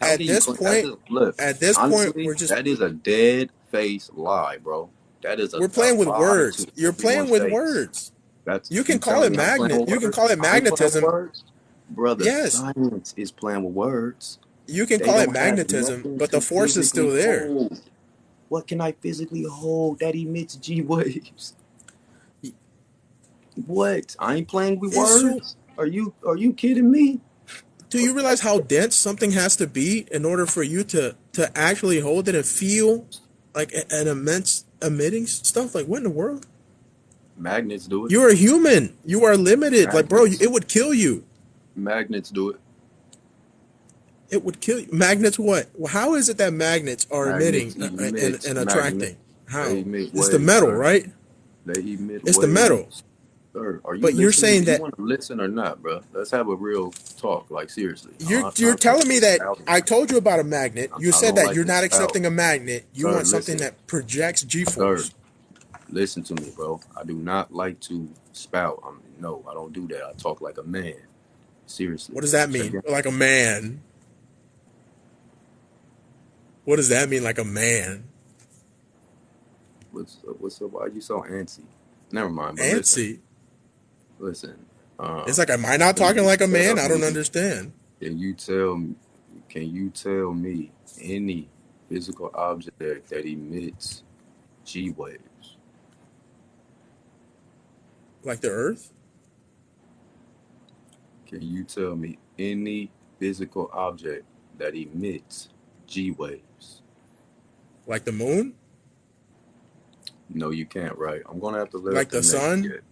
How at can you this claim that? point, Is look, at this point, honestly, we're just that is a dead face lie, bro. That is a we're playing with lie words. to You're playing everyone's with face. words. That's You you can call telling it me I'm playing magnet. with You can words? call it I ain't playing with magnetism. words, brother. Yes, Science is playing with words. you can They call it don't have magnetism, nothing but the to force is still physically there. hold. What can I physically hold that emits G waves? What? I ain't playing with It's so. words. Are you kidding me? Do you realize how dense something has to be in order for you to actually hold it and feel like an immense emitting stuff? Like what in the world? Magnets do it. You are human. You are limited. Like bro, Magnets. it would kill you. Magnets do it. It would kill you. Magnets what? Well, how is it that magnets are emitting Magnets emit and magnet. attracting? They How? emit It's the waves, metal, sir. right? They emit It's the metal. waves. Sir, are you But you're listening? saying Do you that want to listen or not, bro? Let's have a real talk, like seriously. I don't you're have you're time for telling me this that spouting. I told you about a magnet. You I said don't that like you're this not spout. accepting a magnet. You Sir, want something listen. that projects Sir, G-force. listen to me, bro. I do not like to spout. No, I don't do that. I talk like a man. Seriously. What does that Check mean? it. Like a man. What does that mean? Like a man? What's up? Why are you so antsy? Never mind. But Antsy. listen. It's like, am I not Can talking you like a man? tell I don't me? understand. Can you tell me? Can you tell me any physical object that emits G waves? Like the Earth? Can you tell me any physical object that emits G waves? Like the moon? No, you can't. Right? I'm gonna have to let Like up the the next sun? kid.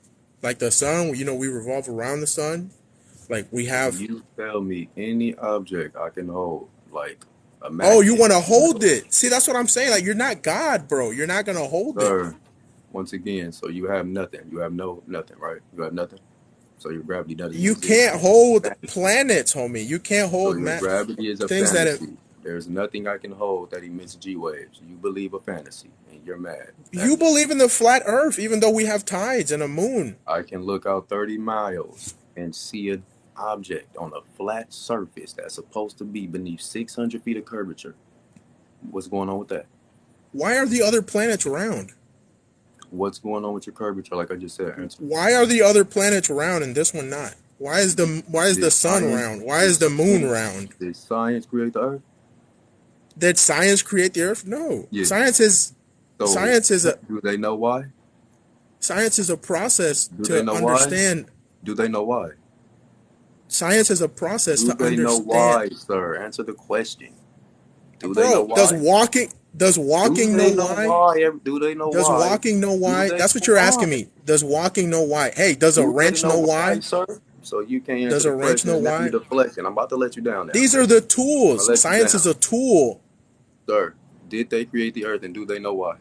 Like the sun? You know, we revolve around the sun. Like we Can have. you tell me any object I can hold, like a Oh, you magnet? want to hold it? See, that's what I'm saying. Like you're not God, bro. You're not gonna hold it. Sir, once again, so you have nothing. You have nothing, right? You have nothing. So your gravity doesn't You exist. can't hold Fantasy. planets, homie. You can't So hold your gravity is a things that. fantasy. There's nothing I can hold that emits G waves. You believe a fantasy, and you're mad. You That's it. believe in the flat Earth, even though we have tides and a moon. I can look out 30 miles and see an object on a flat surface that's supposed to be beneath 600 feet of curvature. What's going on with that? Why are the other planets round? What's going on with your curvature? Like I just said, answer. Why are the other planets round and this one not? Why is the Did sun science, round? Why did is the moon science, round? did science create the Earth? Did science create the Earth? No. Yeah. Science is So do they know why? science is a process Do they to know understand. why? Do they know why? Science is a process Do to they know understand. why, sir? Answer the question. Do they know Bro, does why? walking does Do walking know they know why? why? Do they know Does why? walking know Do why? they That's what know you're why? asking me. Does walking know why? Hey, does a Do they wrench know know why, why? sir? So you can't Does answer a the wrench question, know and now you're why? deflecting. I'm about to let you down now. These are the I'm tools. gonna let you Science is down, a tool. sir. Did they create the Earth, and do they know why?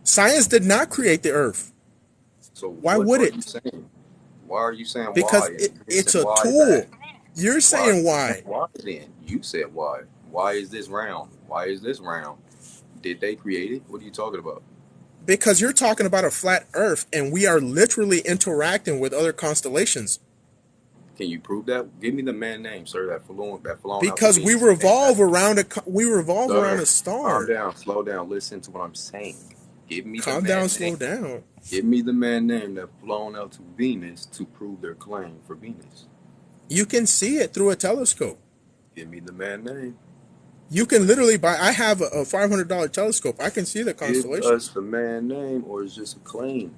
Science did not create the Earth. So Why what would are you it? saying? Why are you saying Because why is this it's and a why is that? tool. You're Why are saying you saying why? why then? You said why. Why is this round? Why is this round? Did they create it? What are you talking about? Because you're talking about a flat Earth, and we are literally interacting with other constellations. Can you prove that? Give me the man name, sir, that flown out to Because we Venus and came back. revolve around a Sir, star. calm down, slow down, listen to what I'm saying. Give me the Calm down, man name. slow down. Give me the man name that flown out to Venus to prove their claim for Venus. You can see it through a telescope. Give me the man name. You can literally buy. I have a $500 telescope. I can see the Give us constellations. the man name, or it's just a claim.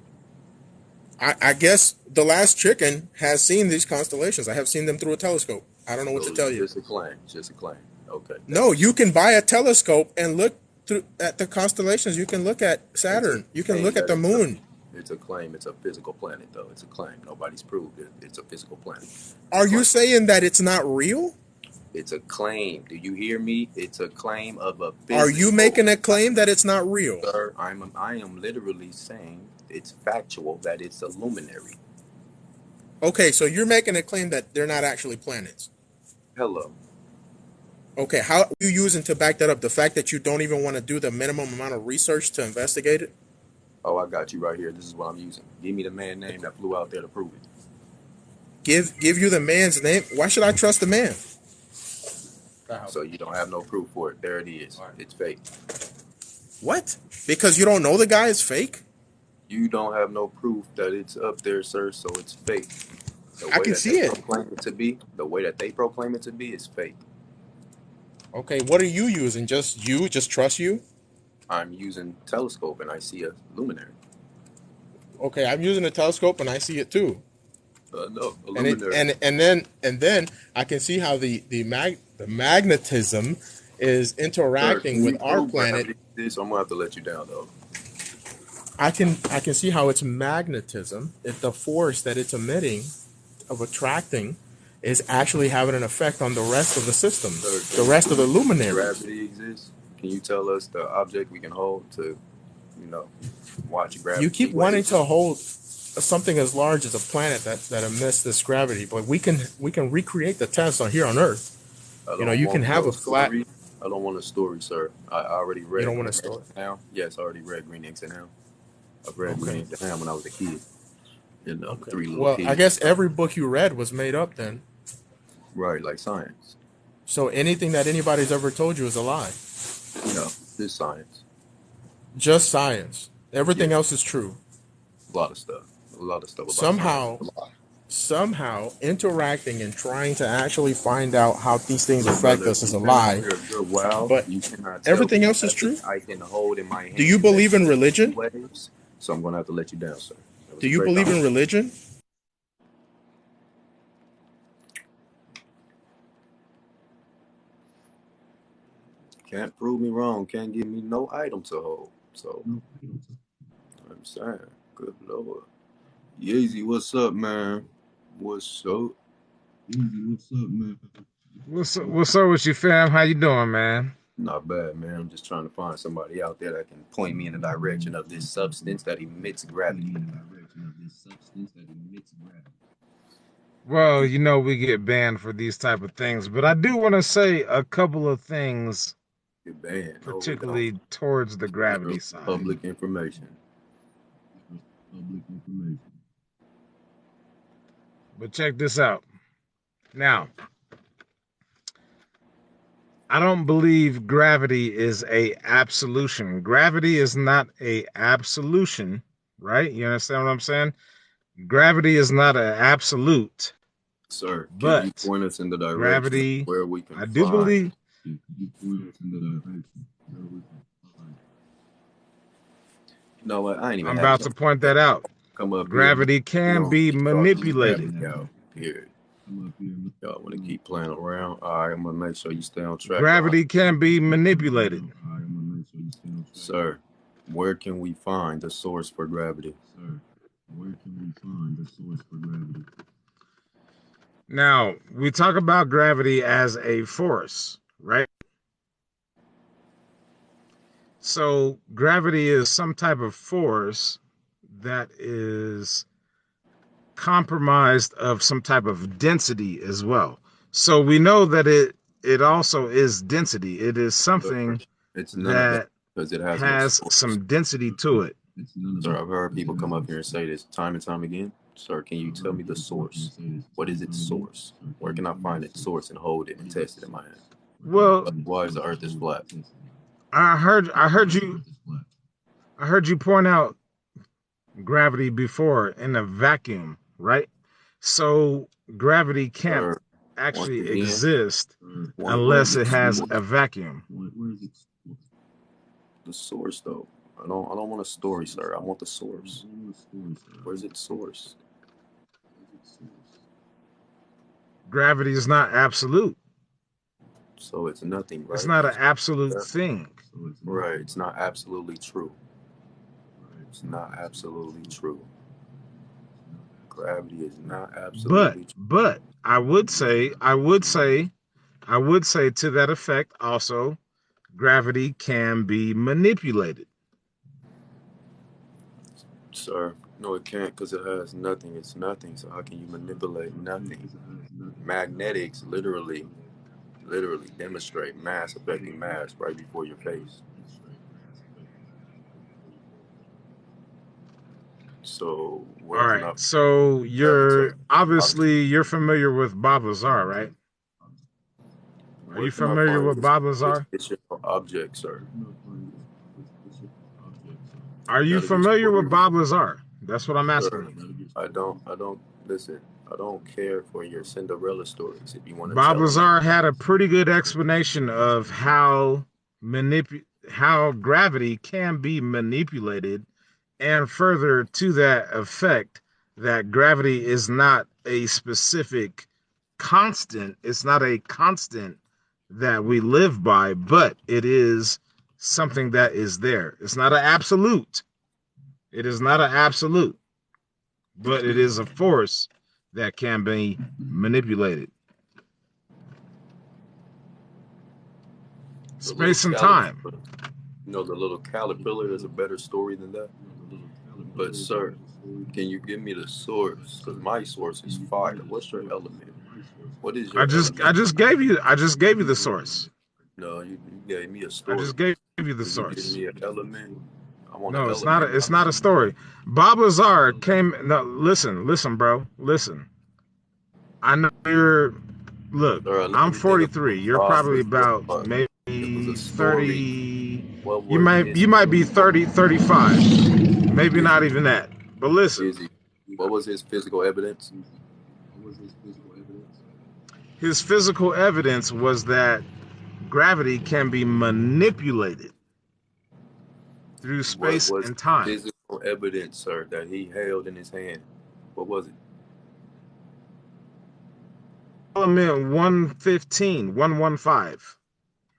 I guess the last chicken has seen these constellations. I have seen them through a telescope. I don't know what So to tell it's you. just a claim. Just a claim. Okay. No, you can buy a telescope and look through at the constellations. You can look at Saturn. You can look at the moon. It's a claim. It's a physical planet, though. It's a claim. Nobody's proved it. It's a physical planet. Are you saying that it's not real? It's a claim. Do you hear me? It's a claim of a physical. Are you making a claim that it's not real? Sir, I am literally saying it's factual that it's a luminary. Okay, so you're making a claim that they're not actually planets. Hello. Okay, how are you using to back that up? The fact that you don't even want to do the minimum amount of research to investigate it? Oh, I got you right here. This is what I'm using. Give me the man name that flew out there to prove it. Give you the man's name. Why should I trust the man? So you don't have no proof for it. There it is. It's fake. What? Because you don't know the guy is fake? You don't have no proof that it's up there, sir, so it's fake. I can see it. The way that they proclaim it to be is fake. Okay, what are you using? Just you? Just trust you? I'm using telescope and I see a luminary. Okay, I'm using a telescope and I see it too. No, a And luminary. and then I can see how the magnetism is interacting with our planet. This, I'm gonna have to let you down though. I can see how its magnetism, if the force that it's emitting of attracting, is actually having an effect on the rest of the system, the rest of the luminaries. Gravity exists. Can you tell us the object we can hold to, watch gravity? You keep wanting to hold something as large as a planet that emits this gravity, but we can recreate the test on here on Earth. You can have a flat. I don't want a story, sir. I already read. You don't want a story? Now, yes, I already read Green Eggs and Ham. I've read Green Eggs and Ham when I was a kid. Three little kids. I guess every book you read was made up then. Right, like science. So anything that anybody's ever told you is a lie. No, this science. Just science. Everything else is true. A lot of stuff about somehow interacting and trying to actually find out how these things affect us is a lie. But everything else is true. I can hold in my hand. Do you believe in religion? So I'm going to have to let you down, sir. Do you believe in religion? Can't prove me wrong. Can't give me no item to hold. So I'm saying, good Lord. Yeezy, what's up, man? What's up? Yeezy, what's up, man? What's up with you, fam? How you doing, man? Not bad, man. I'm just trying to find somebody out there that can point me in the direction of this substance that emits gravity. Well, we get banned for these type of things, but I do want to say a couple of things, particularly towards the gravity side. Public information. But check this out. Now, I don't believe gravity is a absolution. Gravity is not a absolution, right? You understand what I'm saying? Gravity is not an absolute. Sir, but can you point us in the direction gravity, where we can I do believe. No, I ain't even. I'm about to point that out. Come up. Gravity can be manipulated. Here. Y'all want to keep playing around? All right, I'm gonna make sure you stay on track. Gravity can be manipulated. Sir, where can we find the source for gravity? Now, we talk about gravity as a force, right? So, gravity is some type of force that is compromised of some type of density as well. So we know that it also is density. It is something that has some density to it. Sir, I've heard people come up here and say this time and time again. Sir, can you tell me the source? What is its source? Where can I find its source and hold it and test it in my hand? Well, why is the earth is flat? I heard I heard you point out gravity before in a vacuum, right? So gravity can't Sir, once actually again, exist where is unless the it has source? a vacuum. The source, though. I don't want a story, sir. I want the source. Where's its source? Gravity is not absolute. So it's nothing, It's right? not an absolute thing. Right. It's not absolutely true. It's not absolutely true. Gravity is not But absolutely true. but I would say to that effect also, gravity can be manipulated. Sir, no, it can't because it has nothing. It's nothing. So how can you manipulate nothing? Magnetics literally demonstrate mass affecting mass right before your face. So All where can right. I So gravitate? you're familiar with Bob Lazar, right? Are Where you can I familiar find with Bob this Lazar? fictional object, sir? Are you Gotta get familiar with stories, Bob Lazar? That's what I'm asking sir. you. I don't listen. I don't care for your Cinderella stories. If you want to Bob tell them, Lazar had a pretty good explanation of how gravity can be manipulated, and further to that effect, that gravity is not a specific constant. It's not a constant that we live by, but it is something that is there. It's not an absolute. It is not an absolute, but it is a force that can be manipulated. the little Space and time. caterpillar, the little caterpillar is a better story than that. But sir, can you give me the source? Because my source is fire. What's your element? What is I your just element? I just gave you I just gave you the source. No, you gave me a I story. just gave you the Can you give source. me an element? I want an No, element. it's not a story. Bob Lazar came. No, listen, bro, listen. I know you're. Look, Sir, let I'm me think of 43. the You're Bob probably about Lazar. It was maybe a story. 30. What You was might his you might be 30, 35. Maybe is not he even that. But listen, is he what was his physical evidence? his physical evidence was that gravity can be manipulated through What space was and time. physical evidence, sir, that he held in his hand? What was it? Element 115, 115.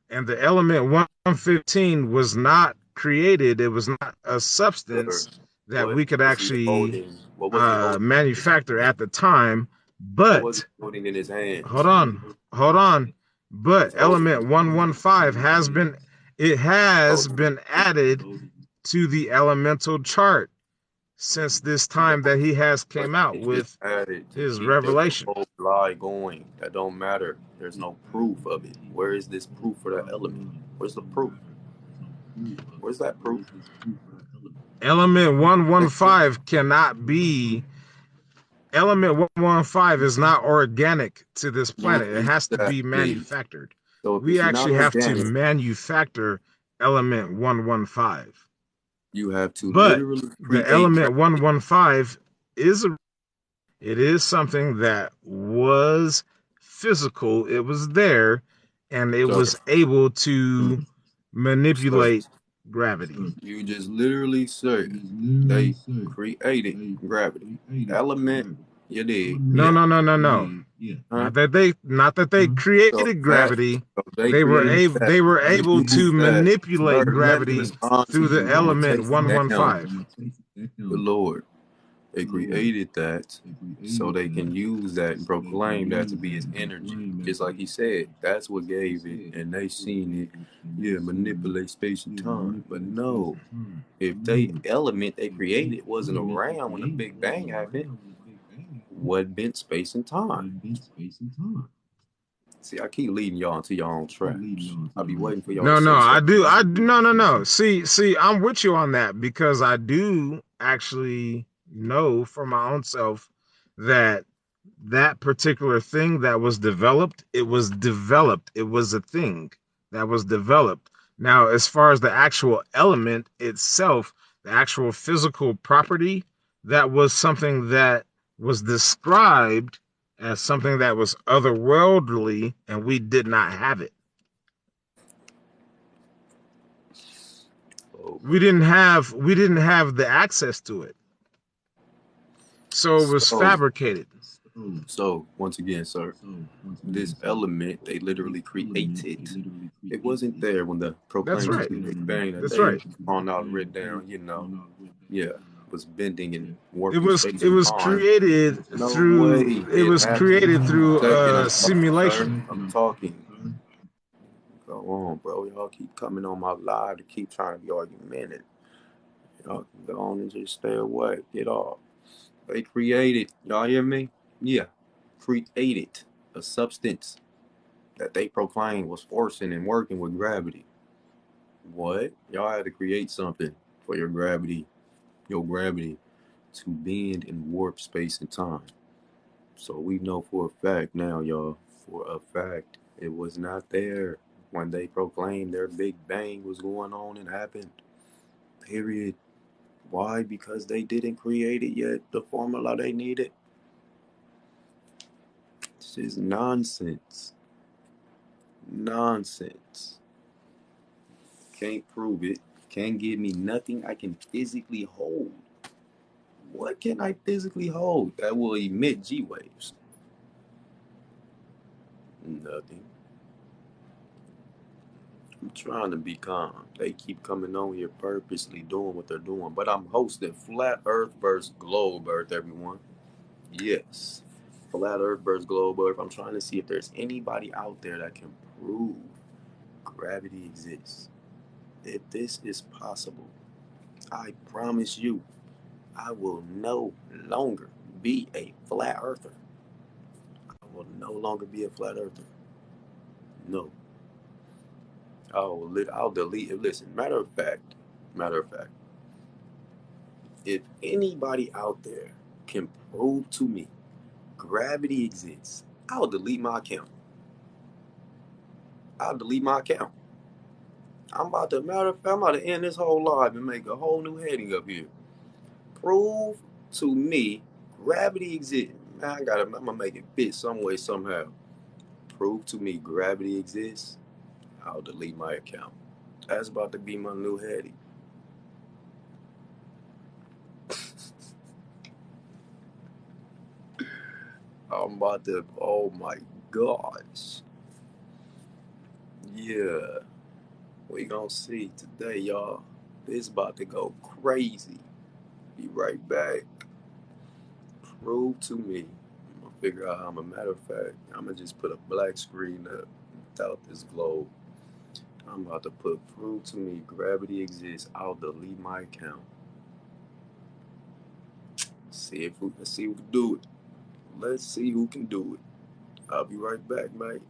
And the element 115 was not created. It was not a Sir, substance that what we could was he actually holding? What was he holding in his manufacture hand? at the time. What was he But holding in his hold hands? on, hold on. He But was holding element 115 has been added to the elemental chart since this time that he has but came out it's just with added to his keep the revelation. whole lie going. That don't matter. There's no proof of it. Where is this proof for that element? Where's the proof? Where's that proof? Element 115 cannot be Element 115 is not organic to this planet. It has to be Exactly. manufactured. So if We it's not actually have to organic, manufacture element 115. you have to But literally the create element gravity. 115 is it is something that was physical. It was there and it Sir, was able to sir, manipulate gravity. you just literally said they created gravity. Element, you dig? No, Yeah. no, no, no, no. Huh? Not that they So created that gravity. so they created that. They were You able to use that. Sir, manipulate let me gravity respond to through the you. I'm gonna element take it down. 115. The Lord. They created that so they can use that and proclaim that to be his energy. Just like he said, that's what gave it, and they seen it, yeah, manipulate space and time. But no, if they element they created wasn't around when the Big Bang happened, what bent space and time? See, I keep leading y'all into your own traps. I be waiting for y'all to No, no, say I something. do. No, no, no. See, I'm with you on that because I do actually know for my own self that that particular thing that was developed, it was developed. It was a thing that was developed. Now, as far as the actual element itself, the actual physical property. That was something that was described as something that was otherworldly, and we did not have it. Oh, We didn't have the access to it. So it was so fabricated. so once again, sir, this element they literally created. It wasn't there when the That's proclaimed right. Big Bang that That's they right. on out and written down, you know. Yeah, was bending and It warping was space it and was time. created No way it it was happened. created through Second, I'm talking, sir. simulation. I'm talking. Go on, bro. Y'all keep coming on my live to keep trying to be argumentative. Y'all can go on and just stay away. Get off. They created, y'all hear me? Yeah. Created a substance that they proclaimed was forcing and working with gravity. What? Y'all had to create something for your gravity to bend and warp space and time. So we know for a fact now, y'all, for a fact, it was not there when they proclaimed their Big Bang was going on and happened. Period. Why? Because they didn't create it yet, the formula they needed. This is nonsense. Nonsense. Can't prove it. Can't give me nothing I can physically hold. What can I physically hold that will emit G waves? Nothing. I'm trying to be calm. They keep coming on here purposely doing what they're doing. But I'm hosting Flat Earth versus Globe Earth, everyone. Yes. Flat Earth versus Globe Earth. I'm trying to see if there's anybody out there that can prove gravity exists. If this is possible, I promise you, I will no longer be a flat earther. I will no longer be a flat earther. No. I'll delete it. Listen, matter of fact, if anybody out there can prove to me gravity exists, I'll delete my account. I'll delete my account. I'm about to end this whole live and make a whole new heading up here. Prove to me gravity exists. Man, I'm gonna make it fit some way, somehow. Prove to me gravity exists. I'll delete my account. That's about to be my new heading. I'm about to, oh my gosh. Yeah, we gonna see today, y'all. This about to go crazy. Be right back. Prove to me. I'm gonna figure out how. A matter of fact, I'm gonna just put a black screen up without this globe. I'm about to put prove to me gravity exists. I'll delete my account. Let's see who can do it. Let's see who can do it. I'll be right back, mate.